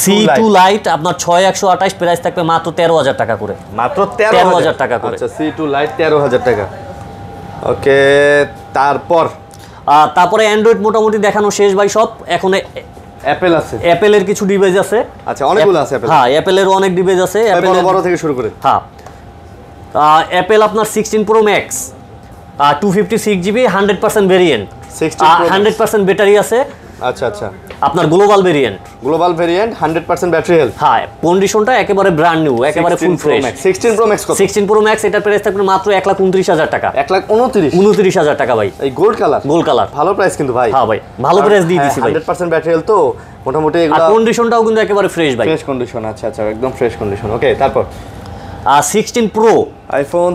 C2 light আপনার 6128 প্রাইস থাকবে মাত্র 13000 টাকা করে। মাত্র 13000 টাকা করে। আচ্ছা C2 লাইট 13000 টাকা। ওকে তারপরে অ্যান্ড্রয়েড মোটামুটি দেখানো শেষ ভাই সব। এখন অ্যাপেল আছে, অ্যাপেলের কিছু ডিভাইস আছে। আচ্ছা অনেকগুলো আছে অ্যাপেল। হ্যাঁ অ্যাপেলের অনেক ডিভাইস আছে। অ্যাপেলের বড় থেকে শুরু করে। হ্যাঁ অ্যাপেল আপনার 16 pro max 256GB 100% variant, 100% battery আছে। আচ্ছা আচ্ছা আপনার গ্লোবাল ভেরিয়েন্ট, 100% ব্যাটারি হেলথ। হ্যাঁ কন্ডিশনটা একেবারে ব্র্যান্ড নিউ, একেবারে ফুল ফ্রেশ। 16 প্রো ম্যাক্স কত? 16 প্রো ম্যাক্স এটার প্রাইস থাকবে মাত্র 1,29,000 টাকা। 1,29,000 টাকা ভাই। এই গোল্ড কালার, গোল্ড কালার ভালো প্রাইস কিন্তু ভাই। হ্যাঁ ভাই ভালো প্রাইস দিয়ে দিছি ভাই। 100% ব্যাটারি হেলথ তো মোটামুটি আর এগুলা কন্ডিশনটাও কিন্তু একেবারে ফ্রেশ ভাই, ফ্রেশ কন্ডিশন। আচ্ছা আচ্ছা একদম ফ্রেশ কন্ডিশন। ওকে তারপর 16 প্রো, আইফোন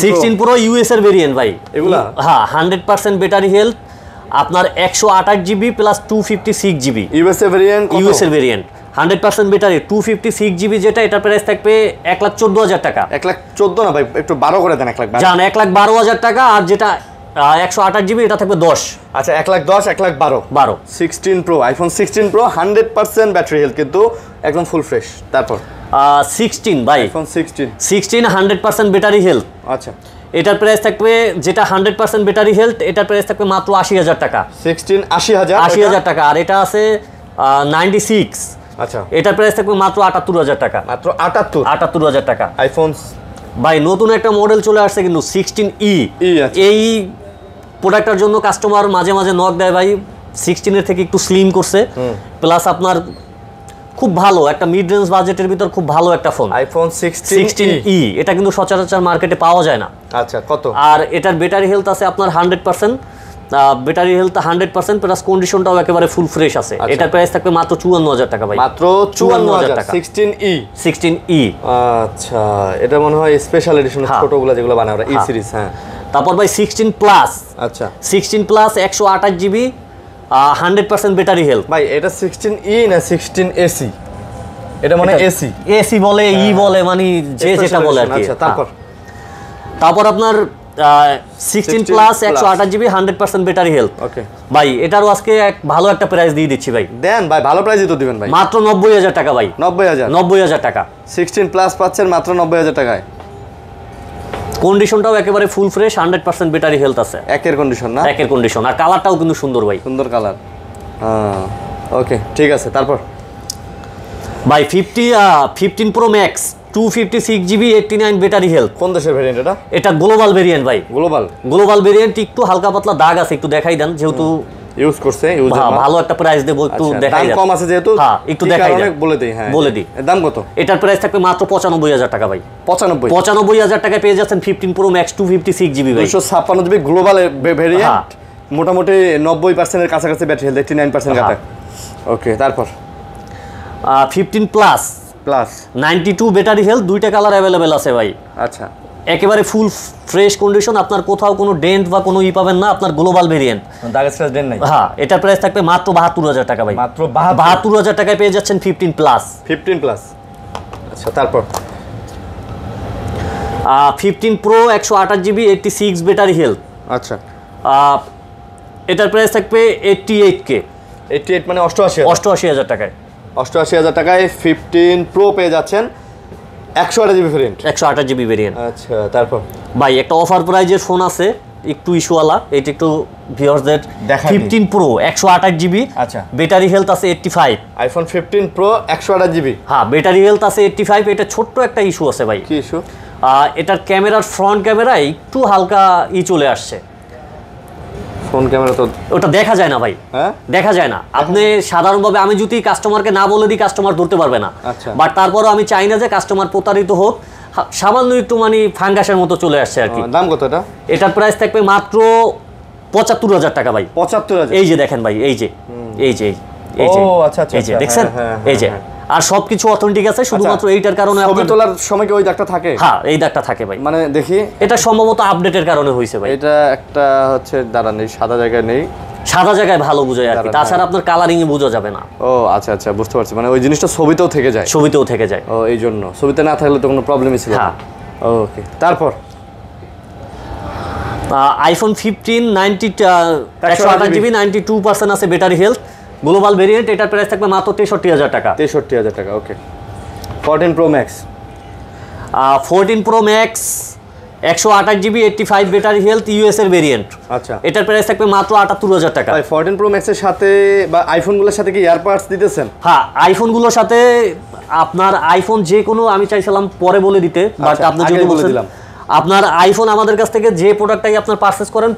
16 প্রো ইউএস এর ভেরিয়েন্ট ভাই এগুলা। হ্যাঁ 100% ব্যাটারি হেলথ, আপনার 128GB plus 256GB USA variant. US এর ভেরিয়েন্ট 100% ব্যাটারি 256GB যেটা, এটার প্রাইস থাকবে 1,14,000 টাকা। 1,14,000 না ভাই, একটু 12 করে দেন। 1,12,000 জান 1,12,000 টাকা। আর যেটা 128GB এটা থাকবে 10। আচ্ছা 1,10,000 1,12,000 16 pro, iPhone 16 pro 100% battery health কিন্তু একদম ফুল ফ্রেশ। তারপর 16 ভাই, আইফোন 16 100% ব্যাটারি হেলথ। আচ্ছা এটার প্রাইস থাকবে যেটা 100% ব্যাটারি হেলথ, এটার প্রাইস থাকবে মাত্র 80,000 টাকা। 16 80,000 80,000 টাকা। আর এটা আছে 96, আচ্ছা এটার প্রাইস থাকবে মাত্র 78,000 টাকা। মাত্র 78,000 টাকা। আইফোন ভাই নতুন একটা মডেল চলে আসছে কিন্তু 16E। আচ্ছা। এই প্রোডাক্টটার জন্য কাস্টমার মাঝে মাঝে নক দেয় ভাই, 16 এর থেকে একটু স্লিম করছে, প্লাস আপনার খুব ভালো একটা মিড রেঞ্জ বাজেটের ভিতর খুব ভালো একটা ফোন আইফোন 16E। এটা কিন্তু সচরাচর মার্কেটে পাওয়া যায় না। আচ্ছা কত? আর এটার ব্যাটারি হেলথ আছে আপনার 100%, ব্যাটারি হেলথ 100% প্লাস কন্ডিশনটাও একেবারে ফুল ফ্রেশ আছে। এটার প্রাইস থাকবে মাত্র 54,000 টাকা ভাই। মাত্র 54,000 টাকা 16E। আচ্ছা এটা মনে হয় স্পেশাল এডিশন, ছোটগুলো যেগুলো বানায় ওরা, ই সিরিজ। হ্যাঁ তারপর ভাই 16 প্লাস। আচ্ছা 16 প্লাস 128GB 100% ব্যাটারি হেলথ। ভাই এটা 16E না 16AC? এটা মানে এসি, এসি বলে ই বলে, মানে যে যেটা বলে আর কি। আচ্ছা তারপর আপনার 16 প্লাস 128GB 100% ব্যাটারি হেলথ। ওকে ভাই এটারও আজকে ভালো একটা প্রাইস দিয়ে দিচ্ছি ভাই। দেন ভাই, ভালো প্রাইসই তো দিবেন ভাই। মাত্র 90,000 টাকা ভাই। 90,000 টাকা। 16 প্লাস পাচ্ছেন মাত্র 90,000 টাকায়। কন্ডিশনটাও একেবারে ফুল ফ্রেশ, 100% ব্যাটারি হেলথ আছে। একের কন্ডিশন না? একের কন্ডিশন। আর কালারটাও কিন্তু সুন্দর ভাই, সুন্দর কালার। ওকে ঠিক আছে। তারপর ভাই 15 pro max 256GB 89 battery health. কোন দেশের ভেরিয়েন্ট এটা? এটা গ্লোবাল ভেরিয়েন্ট ভাই। Global variant. একটু হালকা পাতলা দাগ আছে, একটু দেখাই দেন যেহেতু ইউজ করছে। ভালো একটা প্রাইস দেব, একটু দেখাই দেন। দাম কম আছে যেহেতু, হ্যাঁ একটু দেখাই দেন। বলে দেই। হ্যাঁ বলে দিই। দাম কত? এটার প্রাইস থাকবে মাত্র 95,000 টাকা ভাই। 95,000 টাকায় পেয়ে যাচ্ছেন 15 প্রো ম্যাক্স 256GB ভাই। 256GB গ্লোবাল ভেরিয়েন্ট, মোটামুটি 90% এর কাছাকাছি ব্যাটারি হেলথ, 89% কাটা। ওকে তারপর 15 প্লাস 92 ব্যাটারি হেলথ, দুইটা কালার অ্যাভেলেবেল আছে ভাই। আচ্ছা একেবারে ফুল ফ্রেশ কন্ডিশন, আপনার কোথাও কোনো ডেন্ট বা কোনো পাবেন না, আপনার গ্লোবাল ভেরিয়েন্ট, দাগ স্ক্র্যাচ ডেন্ট নাই। হ্যাঁ এটার প্রাইস থাকবে মাত্র 72,000 টাকা ভাই। মাত্র 72,000 টাকায় পেয়ে যাচ্ছেন 15 প্লাস। আচ্ছা তারপর 15 প্রো 128GB 86 ব্যাটারি হেলথ। আচ্ছা এটার প্রাইস থাকবে 88K। 88 মানে 88,000 টাকায়। 88,000 টাকায় 15 প্রো পেয়ে যাচ্ছেন, 128GB ভেরিয়েন্ট। 128GB variant. আচ্ছা তারপর ভাই একটা অফার প্রাইজের ফোন আছে, একটু ইস্যুওয়ালা, এটা একটু ভিউয়ারদের। 15 প্রো 128GB, আচ্ছা ব্যাটারি হেলথ আছে 85। আইফোন 15 প্রো 128GB, হ্যাঁ ব্যাটারি হেলথ আছে 85। এটা ছোট্ট একটা ইস্যু আছে ভাই। কি ইস্যু? এটার ক্যামেরার ফ্রন্ট ক্যামেরায় একটু হালকা চলে আসছে। ফোন ক্যামেরা তো ওটা দেখা যায় না ভাই। হ্যাঁ দেখা যায় না। আপনি সাধারণভাবে আমি যদি কাস্টমারকে না বলে দিই, কাস্টমার ধরতে পারবে না। আচ্ছা বাট তারপরও আমি চাই না যে কাস্টমার প্রতারিত হোক। সামান্য একটু মানে ফাঙ্গাসের মতো চলে আসছে আর কি। দাম কত এটা? এটার প্রাইস থাকবে মাত্র 75,000 টাকা ভাই। 75,000? এই যে দেখেন ভাই, এই যে আচ্ছা এই যে দেখছেন, এই যে। আর সবকিছু অথেন্টিক আছে, শুধুমাত্র এইটার কারণে। ছবি তোলার সময় কি ওই দাগটা থাকে? হ্যাঁ এই দাগটা থাকে ভাই। মানে দেখি, এটা সম্ভবত আপডেটের কারণে হইছে ভাই। এটা একটা হচ্ছে দাঁড়া নেই, সাদা জায়গায় নেই, সাদা জায়গায় ভালো বোঝায় আর কি, তাছাড়া আপনার কালারিং এ বোঝা যাবে না। ও আচ্ছা আচ্ছা, বুঝতে পারছি, মানে ওই জিনিসটা ছবিতেও থেকে যায়। ছবিতেও থেকে যায়। ও এই জন্য ছবিতে না থাকলে তো কোনো প্রবলেমই ছিল না। ওকে, তারপর আইফোন 15 128 জিবি 92% আছে ব্যাটারি হেলথ, গ্লোবাল ভেরিয়েন্ট, এটার প্রাইস থাকবে মাত্র 63,000 টাকা। 63,000 টাকা। ওকে, 14 pro max. 14 pro max 128 GB 85 battery health US এর ভেরিয়েন্ট। আচ্ছা, এটার প্রাইস থাকবে মাত্র 78,000 টাকা। ভাই 14 প্রো ম্যাক্সের সাথে বা আইফোনগুলোর সাথে কি ইয়ারপাডস দিতেছেন? হ্যাঁ, আইফোনগুলোর সাথে আপনার আইফোন যে কোনো, আমি চাইছিলাম পরে বলে দিতে, বাট আপনি যদি বলে দিলাম, আপনার আইফোন আমাদের কাছ থেকে যে প্রোডাক্টটাই আপনার পারচেজ করেন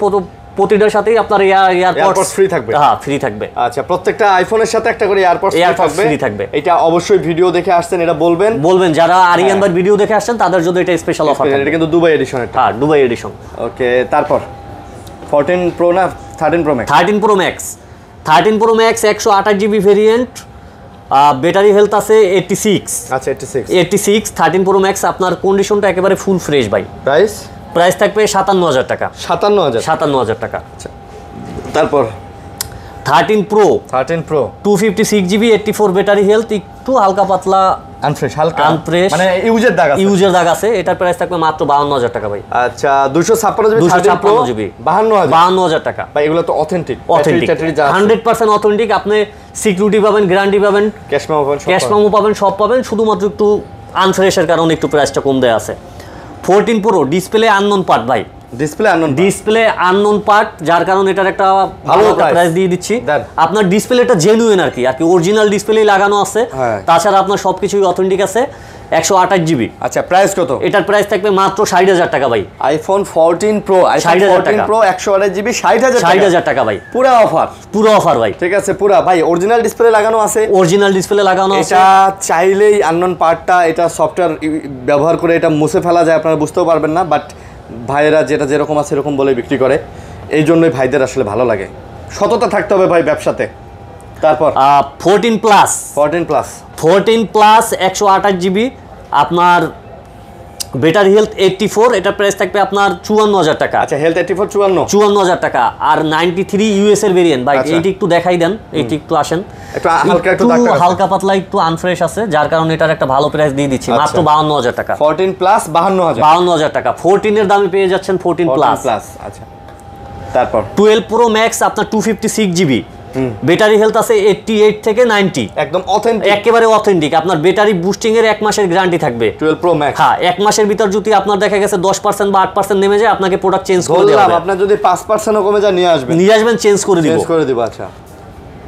প্রতিটার সাথেই আপনার ইয়ারপডস ফ্রি থাকবে। হ্যাঁ, ফ্রি থাকবে। আচ্ছা, প্রত্যেকটা আইফোনের সাথে একটা করে ইয়ারপডস ফ্রি থাকবে। এটা অবশ্যই ভিডিও দেখে আসছেন এটা বলবেন যারা আরিয়ান ভাই ভিডিও দেখে আসছেন তাদের জন্য এটা স্পেশাল অফার। এটা কিন্তু দুবাই এডিশন। হ্যাঁ, দুবাই এডিশন। ওকে, তারপর 14 প্রো না 13 pro max? 13 pro max 128 GB variant, battery health আছে 86। আচ্ছা, 86 13 প্রো ম্যাক্স, আপনার কন্ডিশনটা একেবারে ফুল ফ্রেশ ভাই। প্রাইস থাকবে 57,000 টাকা। 57,000 টাকা। আচ্ছা, তারপর 13 প্রো 256 জিবি 84 ব্যাটারি হেলথ, একটু হালকা পাতলা আনফ্রেশ, মানে ইউজের দাগ আছে। এটার প্রাইস থাকবে মাত্র 52,000 টাকা ভাই। আচ্ছা, 256 জিবি 52,000 টাকা ভাই। এগুলো তো অথেন্টিক 100% অথেন্টিক। আপনি সিকিউরিটি পাবেন, গ্যারান্টি পাবেন, ক্যাশ মেমো পাবেন, সব পাবেন। শুধুমাত্র একটু আনফ্রেশের কারণে একটু প্রাইসটা কম দেয়া আছে। 14 প্রো ডিসপ্লে আননোন পার্ট ভাই, ডিসপ্লে আননোন পার্ট, যার কারণে এটার একটা ভালো প্রাইস দিয়ে দিচ্ছি। আপনার ডিসপ্লেটা জেনুইন আর কি অরিজিনাল ডিসপ্লে লাগানো আছে, তাছাড়া আপনার সবকিছুই অথেন্টিক আছে। 128 জিবি। আচ্ছা, প্রাইস কত? এটার প্রাইস থাকবে মাত্র 60,000 টাকা ভাই। আইফোন 14 প্রো 128 জিবি 60,000 টাকা ভাই। পুরো অফার ভাই। ঠিক আছে, পুরো ভাই অরিজিনাল ডিসপ্লে লাগানো আছে। এটা চাইলেই আননোন পার্টটা, এটা সফটওয়্যার ব্যবহার করে এটা মুছে ফেলা যায়, আপনারা বুঝতেও পারবেন না, বাট ভাইয়েরা যেটা যেরকম আছে এরকম বলে বিক্রি করে, এই জন্যই ভাইদের আসলে ভালো লাগে। সততা থাকতে হবে ভাই ব্যবসাতে। তারপর 14 প্লাস 128 জিবি, আপনার ব্যাটারি হেলথ 84, এটা প্রাইস থাকবে আপনার 54,000 টাকা। আচ্ছা, হেলথ 84 54,000 টাকা। আর 93 ইউএস এর ভেরিয়েন্ট ভাই, এইটা একটু দেখাই দেন, এইটা একটু আসেন, একটু হালকা পাতলা একটু আনফ্রেশ আছে, যার কারণে এটার একটা ভালো প্রাইস দিয়ে দিচ্ছি মাত্র 52,000 টাকা। 14 প্লাস 52,000 টাকা। 14 এর দামে পেয়ে যাচ্ছেন 14 প্লাস। আচ্ছা, তারপর 12 প্রো ম্যাক্স আপনার 256 জিবি, ব্যাটারি হেলথ আছে 88 থেকে 90, একদম অথেন্টিক, একেবারে অথেন্টিক। আপনার ব্যাটারি বুস্টিং এর 1 মাসের গ্যারান্টি থাকবে। 12 প্রো ম্যাক্স, হ্যাঁ, 1 মাসের ভিতর যদি আপনার দেখা গেছে 10% বা 8% নেমে যায়, আপনাকে প্রোডাক্ট চেঞ্জ করে দেওয়া হবে। আপনার যদি 5% ও কমে যায় নিয়ে আসবেন, চেঞ্জ করে দিব। আচ্ছা,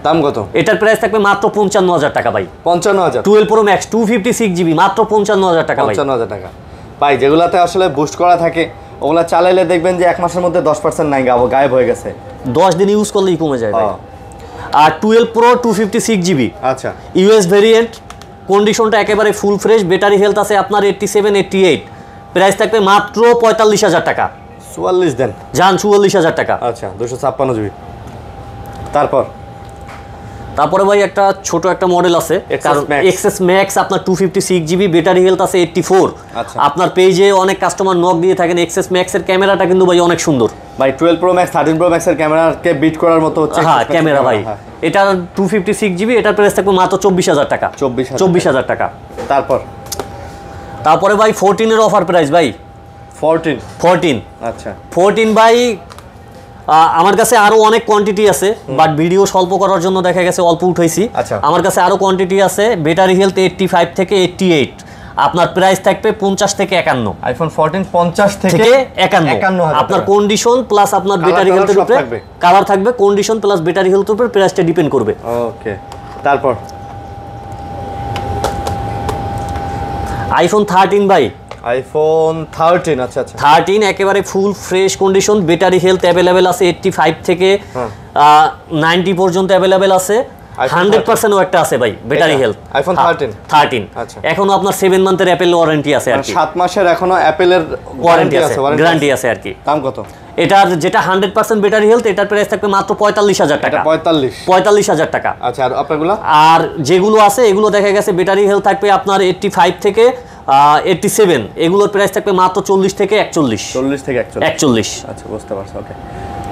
দাম কত? এটার প্রাইস থাকবে মাত্র 55,000 টাকা ভাই। 55,000 12 প্রো ম্যাক্স 256 জিবি মাত্র 55,000 টাকা ভাই। 55,000 টাকা ভাই। যেগুলাতে আসলে বুস্ট করা থাকে ওগুলা চালাইলে দেখবেন যে 1 মাসের মধ্যে 10% নাই গায়েব হয়ে গেছে, 10 দিন ইউজ করলেই কমে যায় ভাই। আর 12 প্রো 256 জিবি, আচ্ছা, ইউএস ভেরিয়েন্ট, কন্ডিশনটা একেবারে ফুল ফ্রেশ, ব্যাটারি হেলথ আছে আপনার 87 88, প্রাইস থাকবে মাত্র 45,000 টাকা। 44 দেন, জান 44,000 টাকা। আচ্ছা, 256 জিবি। তারপরে ভাই একটা ছোট একটা মডেল আছে, কারণ এক্সএস ম্যাক্স আপনার 256 জিবি, ব্যাটারি হেলথ আছে 84। আপনার পেজে অনেক কাস্টমার নক দিয়ে থাকেন। এক্সএস ম্যাক্স এর ক্যামেরাটা কিন্তু ভাই অনেক সুন্দর ভাই। 12 প্রো ম্যাক্স 13 প্রো ম্যাক্স এর ক্যামেরাকে বিট করার মতো হচ্ছে ক্যামেরা ভাই। এটা 256 জিবি, এটার প্রাইস থাকবে মাত্র 24,000 টাকা। 24,000 টাকা। তারপরে ভাই 14 এর অফার প্রাইস ভাই। 14 আচ্ছা, 14 ভাই আমার কাছে আরো অনেক কোয়ান্টিটি আছে, বাট ভিডিও স্বল্প করার জন্য দেখা গেছে অল্প উঠাইছি। আমার কাছে আরো কোয়ান্টিটি আছে। ব্যাটারি হেলথ 85 থেকে 88, আপনার প্রাইস থাকবে 50 থেকে 51। আইফোন 14 50 থেকে 51। আপনার কন্ডিশন প্লাস আপনার ব্যাটারি হেলথের উপরে কালার থাকবে, কন্ডিশন প্লাস ব্যাটারি হেলথের উপরে প্রাইসটা ডিপেন্ড করবে। ওকে, তারপর আইফোন 13 ভাই। আইফোন 13, আচ্ছা 13 একেবারে full fresh condition, battery health available আছে 85 থেকে 90 পর্যন্ত अवेलेबल আছে। 100% ও একটা আছে ভাই ব্যাটারি হেলথ। আইফোন 13 আচ্ছা, এখনো আপনার 7 মান্থের অ্যাপল ওয়ারেন্টি আছে আর কি, 7 মাসের এখনো অ্যাপলের ওয়ারেন্টি আছে, গ্যারান্টি আছে আর কি। দাম কত? এটার যেটা 100% ব্যাটারি হেলথ, এটার প্রাইস থাকবে মাত্র 45,000 টাকা। 45,000 টাকা। আচ্ছা, আর আপনাগুলো? আর যেগুলো আছে এগুলো দেখা গেছে ব্যাটারি হেলথ থাকবে আপনার 85 থেকে 87, এগুলোর প্রাইস থাকবে মাত্র 40 থেকে 41। 40 থেকে 41। আচ্ছা, বুঝতে পারছি। ওকে,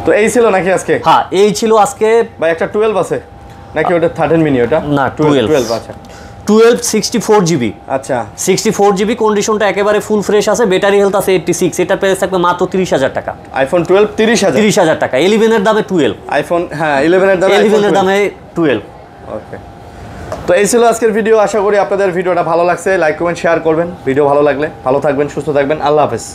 তো এই ছিল নাকি আজকে? হ্যাঁ এই ছিল আজকে ভাই একটা 12 আছে নাকি ওটা 13 মিনি ওটা? না 12 আচ্ছা 12 64GB। আচ্ছা 64GB, কন্ডিশনটা একেবারে ফুল ফ্রেশ আছে, ব্যাটারি হেলথ আছে 86, এটার প্রাইস থাকবে মাত্র 30,000 টাকা। আইফোন 12 30,000। 30,000 টাকা। 11 এর দামে 12। আইফোন হ্যাঁ 11 এর দামে 11 এর দামে 12। ওকে, তো এই ছিল আজকের ভিডিও। আশা করি আপনাদের ভিডিওটা ভালো লাগছে। লাইক কমেন্ট শেয়ার করবেন। ভিডিও ভালো লাগলে ভালো থাকবেন, সুস্থ থাকবেন। আল্লাহ হাফেজ।